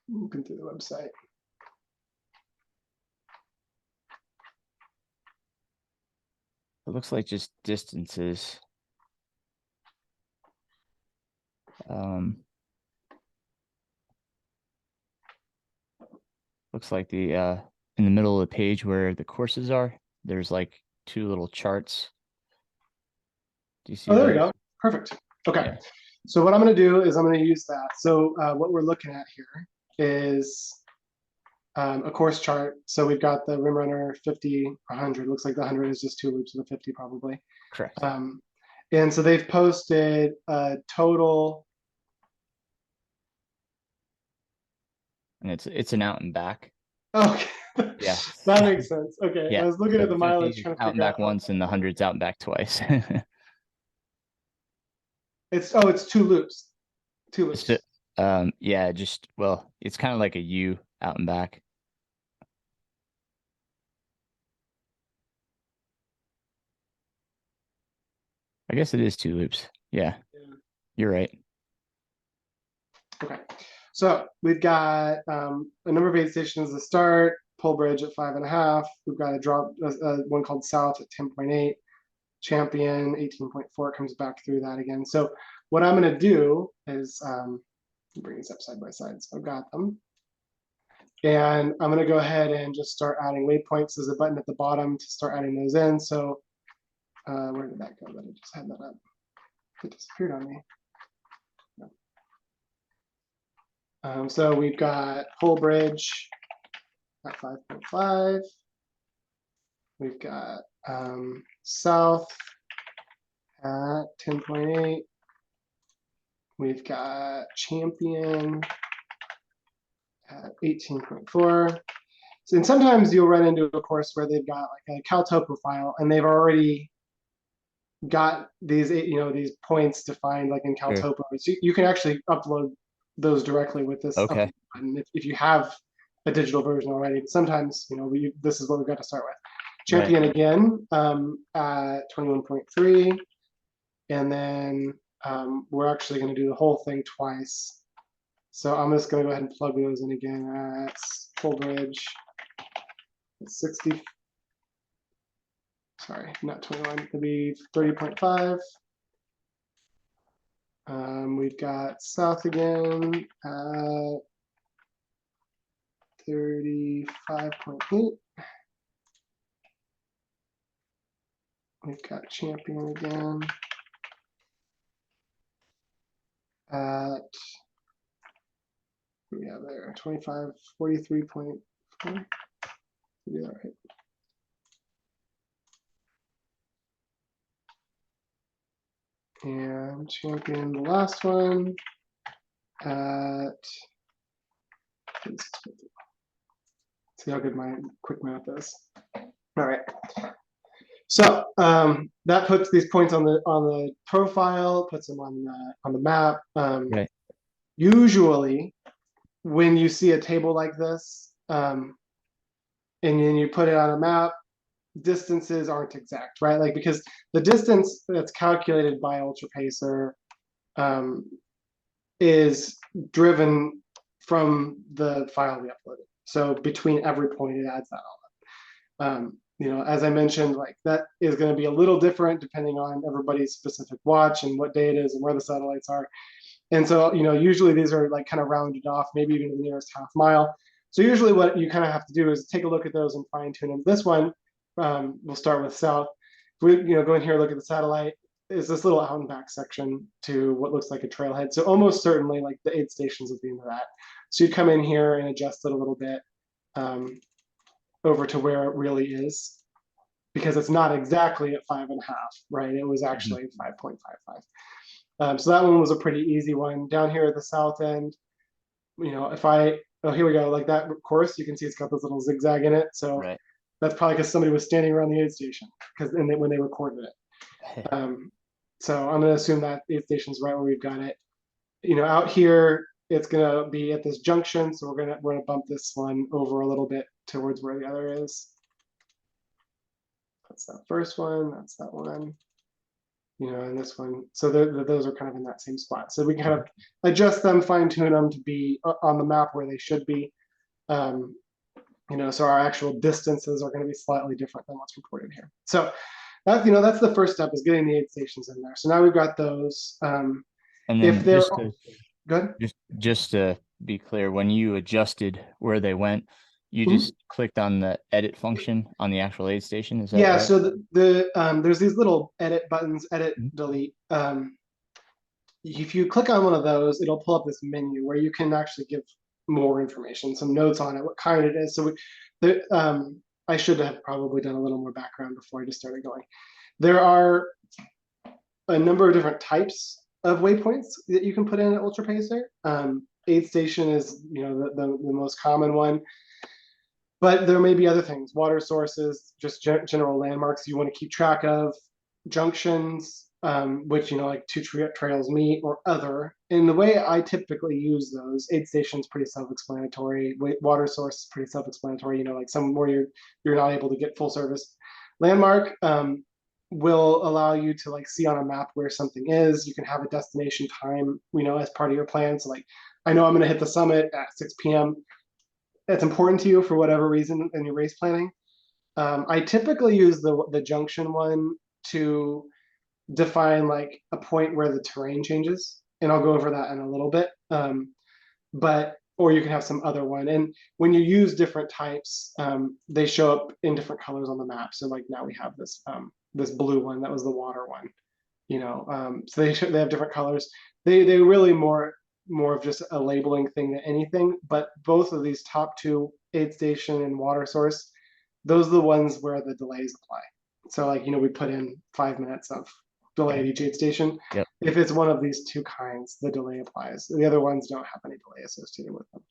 Looking through the website. It looks like just distances. Looks like the in the middle of the page where the courses are, there's like two little charts. Do you see Oh, there we those? go. Perfect. Okay. Yeah. So what I'm going to do is I'm going to use that. So what we're looking at here is a course chart. So we've got the rim runner 50, 100. Looks like the 100 is just two loops of the 50 probably. Correct. And so they've posted a total. And it's an out and back. Okay. Yeah. That makes sense. Okay. Yeah. I was looking So at the mileage 50 trying to out and figure out back once and the 100's out and back twice. it's two loops. Two loops. Yeah, well, it's kind of like a U out and back. I guess it is two loops. Yeah. You're right. Okay, so we've got a number of aid stations to start. Pole Bridge at 5.5. We've got a drop one called South at 10.8. Champion 18.4 comes back through that again. So what I'm going to do is bring these up side by side. So I've got them. And I'm going to go ahead and just start adding waypoints. There's a button at the bottom to start adding those in. So where did that go? That I just had that up. It disappeared on me. So we've got Pole Bridge at 5.5. We've got South at 10.8. We've got Champion at 18.4. So, and sometimes you'll run into a course where they've got like a CalTOPO file and they've already got these these points defined like in Sure. CalTOPO. So you can actually upload those directly with this Okay. upload button if you have a digital version already. But sometimes this is what we've got to start with. Champion Right. again at 21.3, and then we're actually going to do the whole thing twice. So I'm just going to go ahead and plug those in again at Full Bridge. 60. Sorry, not 21. It'll be 30.5. We've got South again at 35.8. We've got Champion again at, yeah, there, 25, 43.4. Yeah, right. And Champion, the last one, at, see how good my quick math is. All right. So that puts these points on the profile, puts them on the map. Right. Usually, when you see a table like this, and then you put it on a map, distances aren't exact, right? Like because the distance that's calculated by UltraPacer is driven from the file we uploaded. So between every point, it adds that all up. As I mentioned, like that is going to be a little different depending on everybody's specific watch and what day it is and where the satellites are. And so, usually these are like kind of rounded off, maybe even to the nearest half mile. So usually what you kind of have to do is take a look at those and fine tune them. This one, we'll start with south. If we, go in here, look at the satellite, is this little out and back section to what looks like a trailhead. So almost certainly like the aid stations at the end of that. So you come in here and adjust it a little bit over to where it really is, because it's not exactly at 5.5, right? It was actually 5.55. So that one was a pretty easy one. Down here at the south end, oh, here we go, like that course, you can see it's got this little zigzag in it. So Right. that's probably because somebody was standing around the aid station when they recorded it. So I'm going to assume that aid station's right where we've got it. Out here, it's going to be at this junction. So we're gonna bump this one over a little bit towards where the other is. That's that first one. That's that one. And this one. So those are kind of in that same spot. So we can kind of adjust them, fine tune them to be on the map where they should be. So our actual distances are going to be slightly different than what's reported here. So that's the first step, is getting the aid stations in there. So now we've got those. And If then they're good, just to be clear, when you adjusted where they went, you Mhm. just clicked on the edit function on the actual aid station. Is that Yeah. right? So there's these little edit buttons, edit, Mhm. delete. If you click on one of those, it'll pull up this menu where you can actually give more information, some notes on it, what kind it is. So I should have probably done a little more background before I just started going. There are a number of different types of waypoints that you can put in at UltraPacer. Aid station is the most common one, but there may be other things: water sources, just general landmarks you want to keep track of, junctions, which like two trails meet, or other. And the way I typically use those, aid stations pretty self-explanatory. Water source is pretty self-explanatory. Like some where you're not able to get full service. Landmark will allow you to like see on a map where something is. You can have a destination time, as part of your plan. So like, I know I'm going to hit the summit at 6 p.m. That's important to you for whatever reason in your race planning. I typically use the junction one to define like a point where the terrain changes, and I'll go over that in a little bit. Or you can have some other one. And when you use different types, they show up in different colors on the map. So like now we have this blue one that was the water one. So they have different colors. They really more of just a labeling thing than anything. But both of these top two, aid station and water source, those are the ones where the delays apply. So like we put in 5 minutes of delay at each aid station. Yep. If it's one of these two kinds, the delay applies. The other ones don't have any delay associated with them.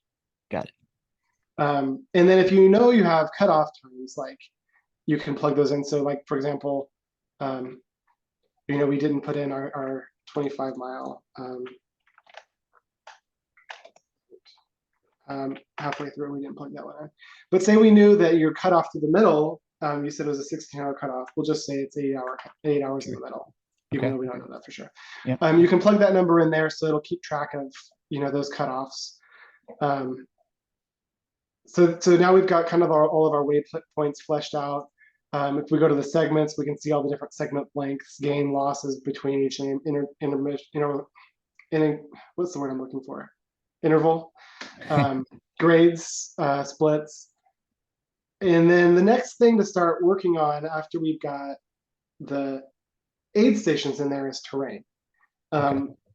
Got it. And then if you have cutoff times, like you can plug those in. So like, for example, we didn't put in our 25-mile halfway through, we didn't plug that one in. But say we knew that your cutoff to the middle, you said it was a 16-hour cutoff. We'll just say it's 8 hours in the middle, even though we don't know that for sure. Yep. You can plug that number in there, so it'll keep track of those cutoffs. So now we've got kind of all of our waypoints fleshed out. If we go to the segments, we can see all the different segment lengths, gain, losses between each what's the word I'm looking for? Interval, grades, splits. And then the next thing to start working on after we've got the aid stations in there is terrain.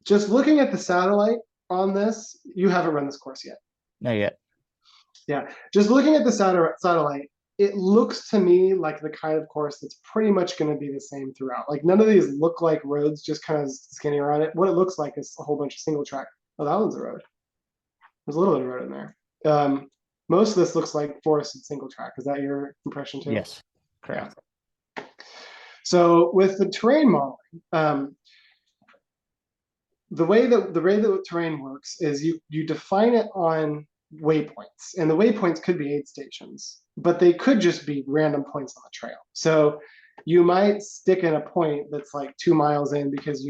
Just looking at the satellite on this, you haven't run this course yet. Not yet. Yeah, just looking at the satellite, it looks to me like the kind of course that's pretty much going to be the same throughout. Like none of these look like roads just kind of skinning around it. What it looks like is a whole bunch of single track. Oh, that one's a road. There's a little bit of road in there. Most of this looks like forested single track. Is that your impression too? Yes, correct. Yeah. So with the terrain modeling, the way that the terrain works is you define it on waypoints, and the waypoints could be aid stations, but they could just be random points on the trail. So you might stick in a point that's like 2 miles in because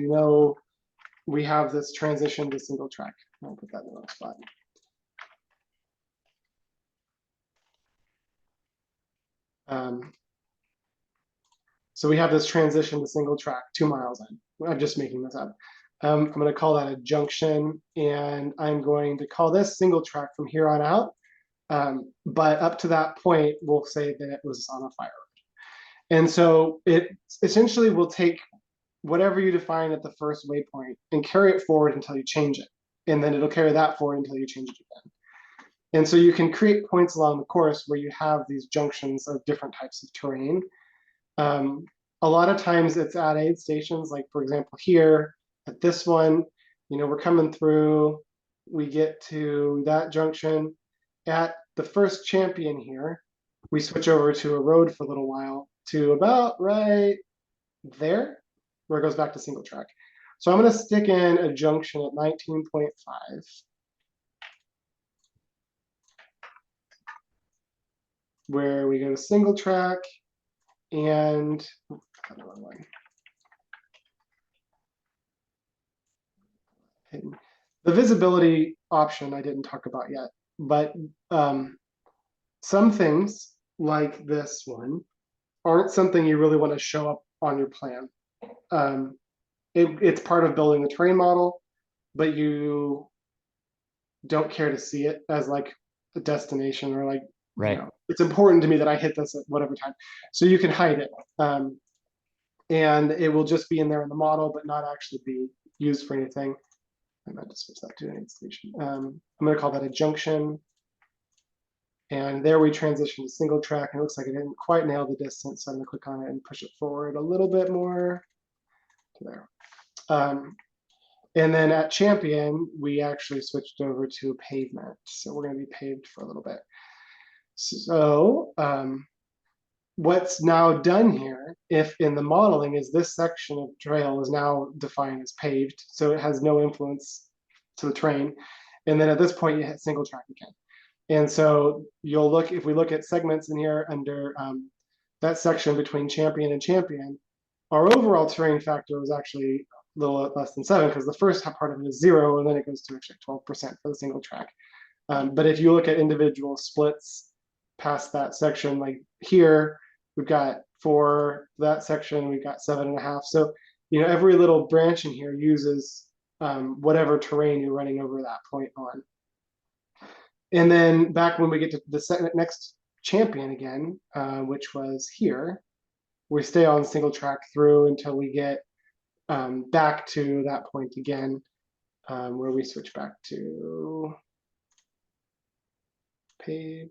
we have this transition to single track. I'll put that in the wrong spot. So we have this transition to single track 2 miles in. I'm just making this up. I'm going to call that a junction, and I'm going to call this single track from here on out. But up to that point, we'll say that it was on a fire road. And so it essentially will take whatever you define at the first waypoint and carry it forward until you change it. And then it'll carry that forward until you change it again. And so you can create points along the course where you have these junctions of different types of terrain. A lot of times it's at aid stations, like for example here at this one, we're coming through, we get to that junction. At the first champion here, we switch over to a road for a little while to about right there, where it goes back to single track. So I'm going to stick in a junction at 19.5. Where we go to single track and the visibility option I didn't talk about yet, but some things like this one aren't something you really want to show up on your plan. It's part of building the terrain model, but you don't care to see it as like a destination or like, Right. it's important to me that I hit this at whatever time. So you can hide it. And it will just be in there in the model, but not actually be used for anything. I might just switch that to an aid station. I'm going to call that a junction. And there we transition to single track. And it looks like I didn't quite nail the distance. So I'm going to click on it and push it forward a little bit more to there. And then at champion, we actually switched over to pavement. So we're going to be paved for a little bit. So what's now done here, if in the modeling, is this section of trail is now defined as paved, so it has no influence to the terrain. And then at this point, you hit single track again. And so you'll look, if we look at segments in here under that section between champion and champion, our overall terrain factor was actually a little less than 7 because the first part of it is 0, and then it goes to actually 12% for the single track. But if you look at individual splits past that section, like here, we've got 4, that section, we've got 7.5. So, every little branch in here uses whatever terrain you're running over that point on. And then back when we get to the next champion again, which was here, we stay on single track through until we get back to that point again, where we switch back to paved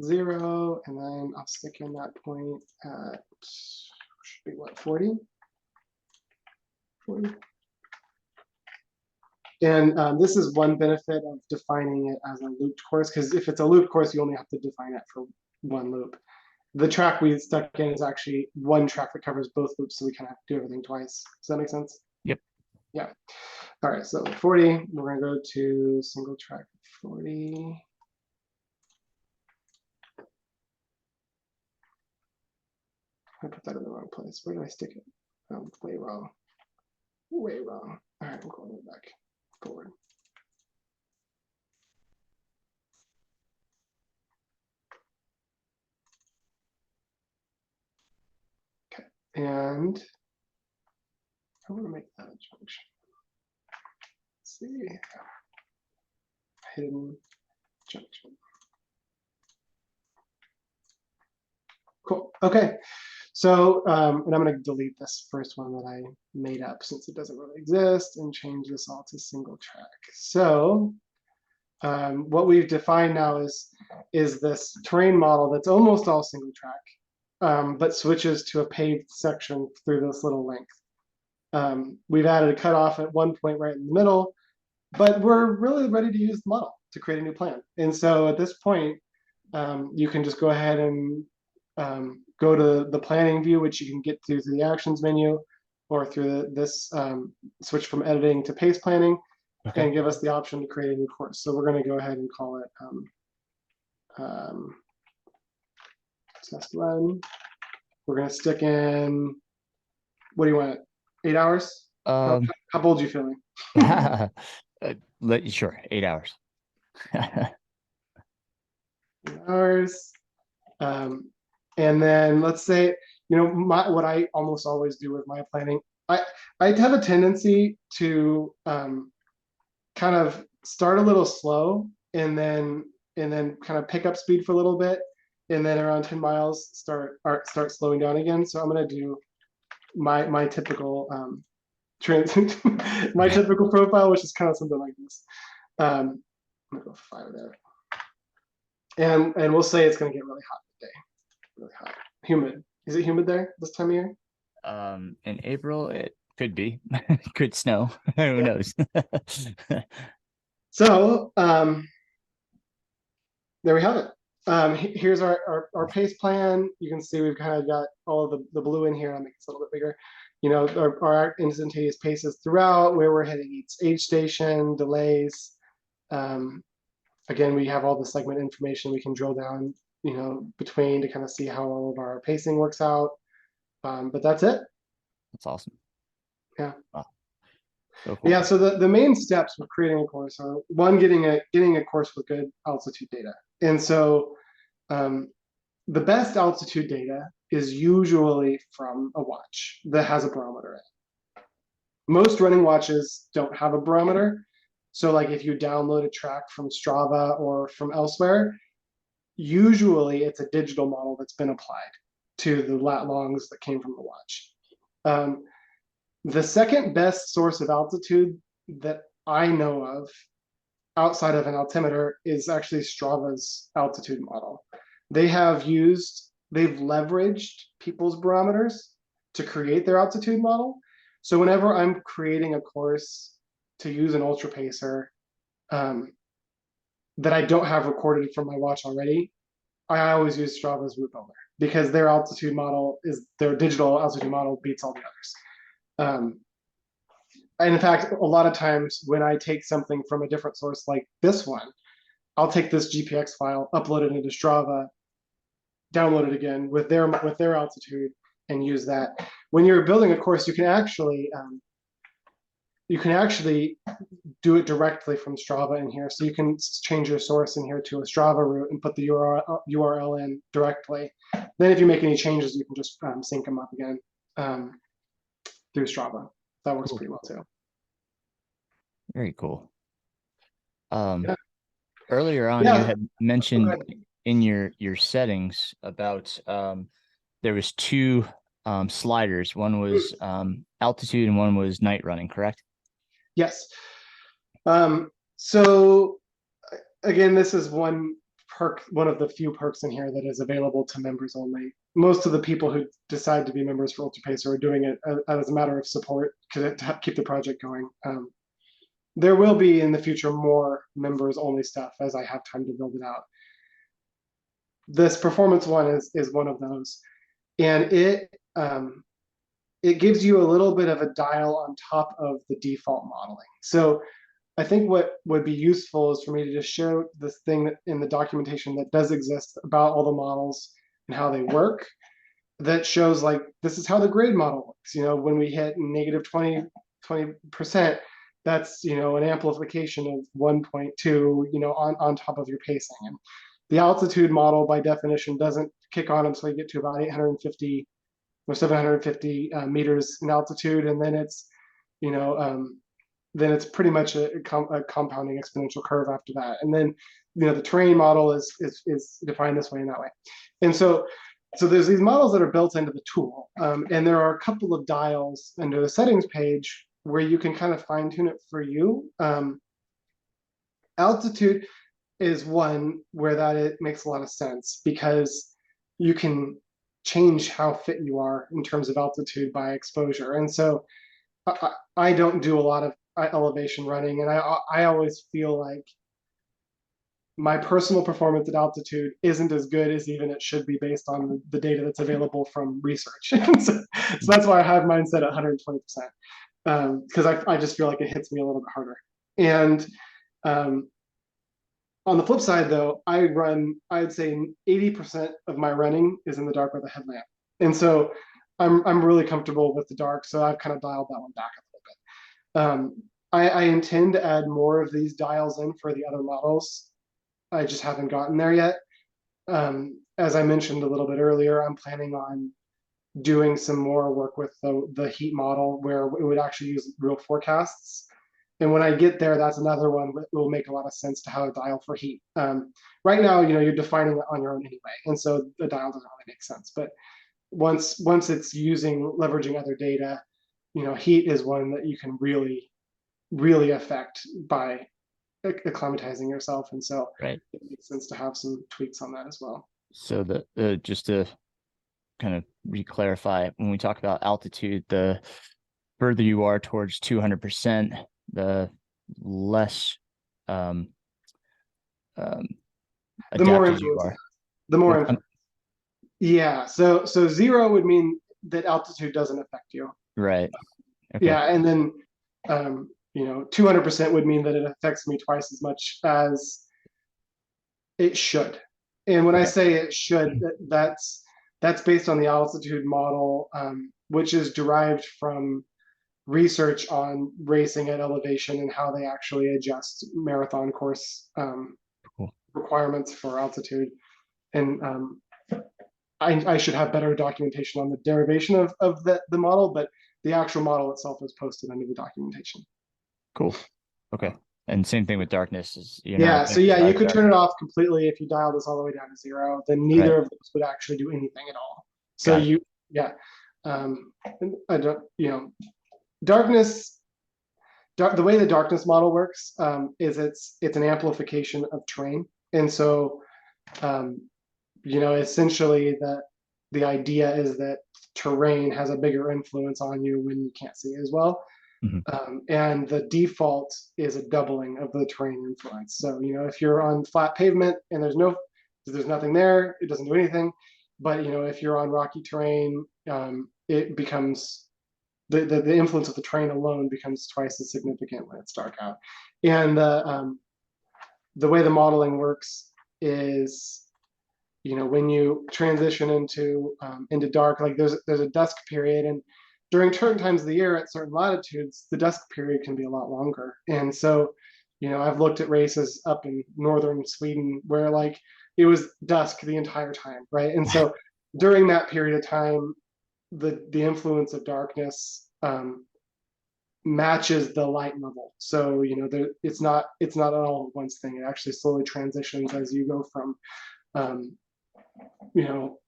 0, and then I'll stick in that point at, should be what, 40? 40. And this is one benefit of defining it as a looped course, because if it's a looped course, you only have to define it for one loop. The track we stuck in is actually one track that covers both loops, so we kind of have to do everything twice. Does that make sense? Yep. Yeah. All right, so 40, we're going to go to single track 40. I put that in the wrong place. Where did I stick it? Oh, way wrong. Way wrong. All right, I'm going back forward. Okay, and I want to make that a junction. Let's see. Hidden junction. Cool. Okay. So, and I'm going to delete this first one that I made up since it doesn't really exist and change this all to single track. So, what we've defined now is this terrain model that's almost all single track, but switches to a paved section through this little length. We've added a cutoff at one point right in the middle, but we're really ready to use the model to create a new plan. And so at this point, you can just go ahead and go to the planning view, which you can get through the actions menu or through this switch from editing to pace planning, okay, and give us the option to create a new course. So we're going to go ahead and call it test run. We're going to stick in, what do you want? 8 hours? How bold are you feeling? Sure, 8 hours. 8 hours. And then let's say what I almost always do with my planning, I I have a tendency to kind of start a little slow and then kind of pick up speed for a little bit, and then around 10 miles start slowing down again. So I'm gonna do my typical trans my typical profile, which is kind of something like this. I'm gonna go 5 there, and we'll say it's gonna get really hot today, really hot, humid. Is it humid there this time of year? In April, it could be, could snow. Who Yeah. knows? So there we have it. Here's our pace plan. You can see we've kind of got all of the blue in here. I'll make this a little bit bigger. Our instantaneous paces throughout, where we're hitting each aid station, delays. Um, Again, we have all the segment information we can drill down, between to kind of see how all of our pacing works out. But that's it. That's awesome. Yeah. Wow, so Yeah. cool. So the main steps with creating a course are one, getting a course with good altitude data. And so um, the best altitude data is usually from a watch that has a barometer in it. Most running watches don't have a barometer. So like if you download a track from Strava or from elsewhere, usually it's a digital model that's been applied to the lat longs that came from the watch. Um, the second best source of altitude that I know of outside of an altimeter is actually Strava's altitude model. They've leveraged people's barometers to create their altitude model. So whenever I'm creating a course to use an ultra pacer um, that I don't have recorded from my watch already, I always use Strava's route builder because their digital altitude model beats all the others. And in fact, a lot of times when I take something from a different source like this one, I'll take this GPX file, upload it into Strava, download it again with their altitude, and use that. When you're building a course, you can actually do it directly from Strava in here. So you can change your source in here to a Strava route and put the URL in directly. Then if you make any changes, you can just sync them up again through Strava. That works Cool. pretty well too. Very cool. Um, Yeah. Earlier on, you Yeah. had Go mentioned ahead. in your settings about there was two sliders. One was altitude and one was night running, correct? Yes. So again, this is one of the few perks in here that is available to members only. Most of the people who decide to be members for UltraPacer are doing it as a matter of support to keep the project going. There will be in the future more members only stuff as I have time to build it out. This performance one is one of those, and it gives you a little bit of a dial on top of the default modeling. So I think what would be useful is for me to just show this thing in the documentation that does exist about all the models and how they work. That shows like this is how the grade model works. When we hit negative 20%, that's an amplification of 1.2, on top of your pacing. And the altitude model by definition doesn't kick on until you get to about 850 or 750 meters in altitude, and you know then it's pretty much a compounding exponential curve after that. And then the terrain model is defined this way and that way. And so there's these models that are built into the tool, and there are a couple of dials under the settings page where you can kind of fine tune it for you. Altitude is one where it makes a lot of sense because you can change how fit you are in terms of altitude by exposure. And so I don't do a lot of elevation running, and I always feel like my personal performance at altitude isn't as good as even it should be based on the data that's available from research. So that's why I have mine set at 120%, because I just feel like it hits me a little bit harder. And um, on the flip side, though, I'd say 80% of my running is in the dark with a headlamp. And so I'm really comfortable with the dark. So I've kind of dialed that one back a little bit. I intend to add more of these dials in for the other models. I just haven't gotten there yet. As I mentioned a little bit earlier, I'm planning on doing some more work with the heat model where it would actually use real forecasts. And when I get there, that's another one that will make a lot of sense to how to dial for heat. Right now, you're defining it on your own anyway, and so the dial doesn't really make sense. But once it's leveraging other data, heat is one that you can really affect by acclimatizing yourself, and so Right. it makes sense to have some tweaks on that as well. So just to kind of re-clarify, when we talk about altitude, the further you are towards 200%, the less um, um, The more adapted you influence, are. the more What, influence. Yeah. So zero would mean that altitude doesn't affect you. right. Okay. Yeah, and then 200% would mean that it affects me twice as much as it should. And when I Right. say it should, that's based on the altitude model, which is derived from research on racing at elevation and how they actually adjust marathon course Cool. requirements for altitude. And I should have better documentation on the derivation of the model, but the actual model itself is posted under the documentation. Cool. Okay. And same thing with darkness is you're not Yeah, so affected yeah, by you the could turn it darkness. off completely if you dial this all the way down to zero. Then Right. neither of those would actually do anything at all. So Got it. yeah, I don't, darkness. The way the darkness model works is it's an amplification of terrain, and so um, essentially the idea is that terrain has a bigger influence on you when you can't see as well. Mhm. And the default is a doubling of the terrain influence. So, if you're on flat pavement and there's nothing there, it doesn't do anything. But, if you're on rocky terrain, it becomes the influence of the terrain alone becomes twice as significant when it's dark out. And the way the modeling works is when you transition into dark, like there's a dusk period, and during certain times of the year at certain latitudes, the dusk period can be a lot longer. And so, I've looked at races up in northern Sweden where like it was dusk the entire time, right? And so during that period of time, the influence of darkness matches the light level. So it's not an all at once thing. It actually slowly transitions as you go from um, you know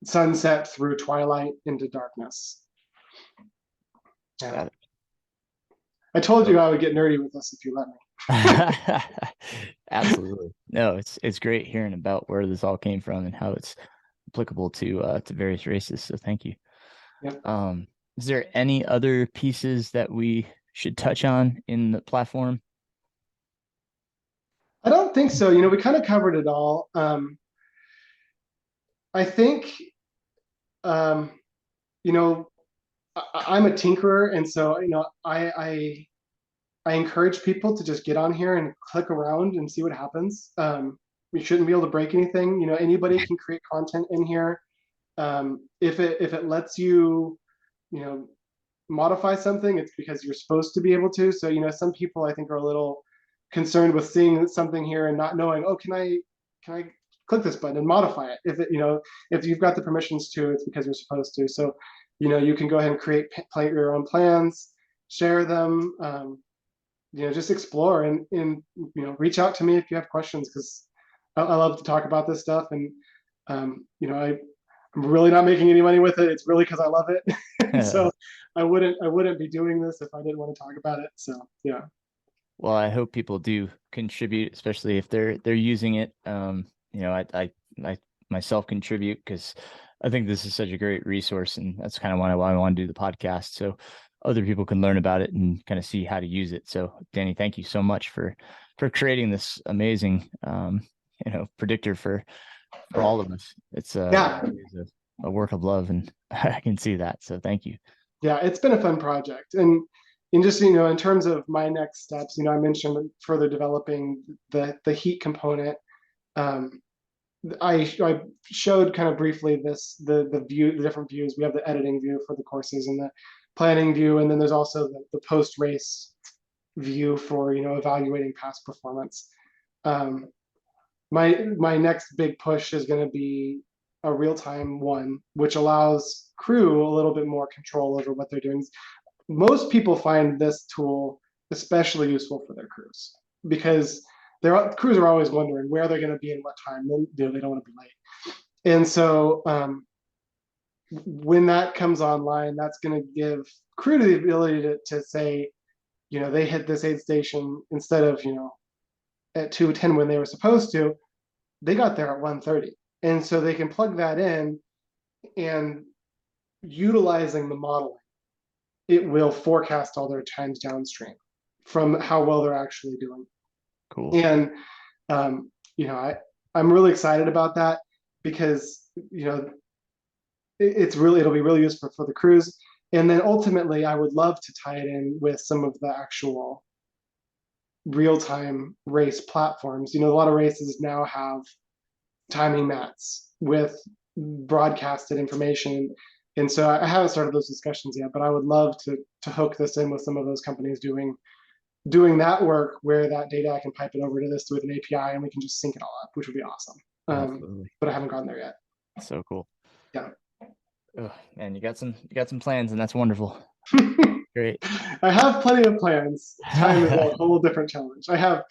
sunset through twilight into darkness. Yeah. Got it. I told So you I would get nerdy with this if you let me. absolutely. No, it's great hearing about where this all came from and how it's applicable to various races. So thank you. Yep. Um, is there any other pieces that we should touch on in the platform? I don't think so. We kind of covered it all. I think, um, you know, I'm a tinkerer, and so I encourage people to just get on here and click around and see what happens. We shouldn't be able to break anything. Anybody can create content in here. If it lets you, you know, modify something, it's because you're supposed to be able to. So, some people I think are a little concerned with seeing something here and not knowing, oh, can I click this button and modify it? If you've got the permissions to, it's because you're supposed to. So, you can go ahead and play your own plans, share them, just explore and reach out to me if you have questions because I love to talk about this stuff and I'm really not making any money with it. It's really because I love it. And so I wouldn't be doing this if I didn't want to talk about it. So yeah. Well, I hope people do contribute, especially if they're using it. I myself contribute because I think this is such a great resource, and that's kind of why I want to do the podcast, so other people can learn about it and kind of see how to use it. So, Danny, thank you so much for creating this amazing predictor for all of us. It Yeah. really is a work of love, and I can see that. So, thank you. Yeah, it's been a fun project. And just, in terms of my next steps, I mentioned further developing the heat component. Um, I showed kind of briefly the different views. We have the editing view for the courses and the planning view, and then there's also the post race view for evaluating past performance. Um, my next big push is going to be a real-time one, which allows crew a little bit more control over what they're doing. Most people find this tool especially useful for their crews because crews are always wondering where they're going to be and what time. They don't want to be late. And so when that comes online, that's going to give crew the ability to say, they hit this aid station instead of, at 2:10 when they were supposed to, they got there at 1:30. And so they can plug that in, and utilizing the modeling, it will forecast all their times downstream from how well they're actually doing. Cool. And I'm really excited about that because it'll be really useful for the crews. And then ultimately, I would love to tie it in with some of the actual real-time race platforms. A lot of races now have timing mats with broadcasted information. And so I haven't started those discussions yet, but I would love to hook this in with some of those companies doing that work where that data, I can pipe it over to this with an API and we can just sync it all up, which would be awesome. Absolutely. But I haven't gotten there yet. So cool. Yeah. Oh, man, you got some plans, and that's wonderful. Great. I have plenty of plans. Time is a whole different challenge. I have,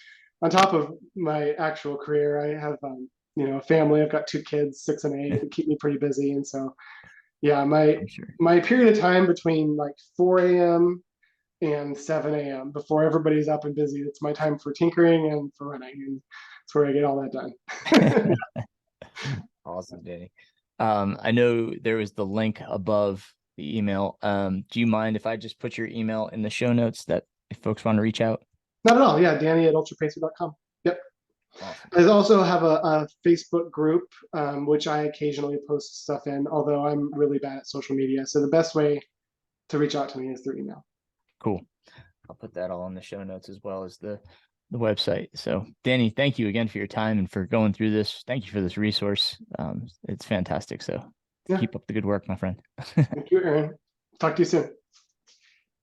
on top of my actual career, I have a family. I've got 2 kids, 6 and 8, that keep me pretty busy. And so, yeah, my period of time between like 4 a.m. and 7 a.m. before everybody's up and busy, it's my time for tinkering and for running, and that's where I get all that done. Awesome, Danny. I know there was the link above the email. Do you mind if I just put your email in the show notes that if folks want to reach out? Not at all. Yeah, Danny@ultrapacer.com. Yep. Awesome. I also have a Facebook group, which I occasionally post stuff in, although I'm really bad at social media. So the best way to reach out to me is through email. Cool. I'll put that all in the show notes as well as the website. So Danny, thank you again for your time and for going through this. Thank you for this resource. It's fantastic. So keep up the good work, my friend. Thank you, Aaron. Talk to you soon.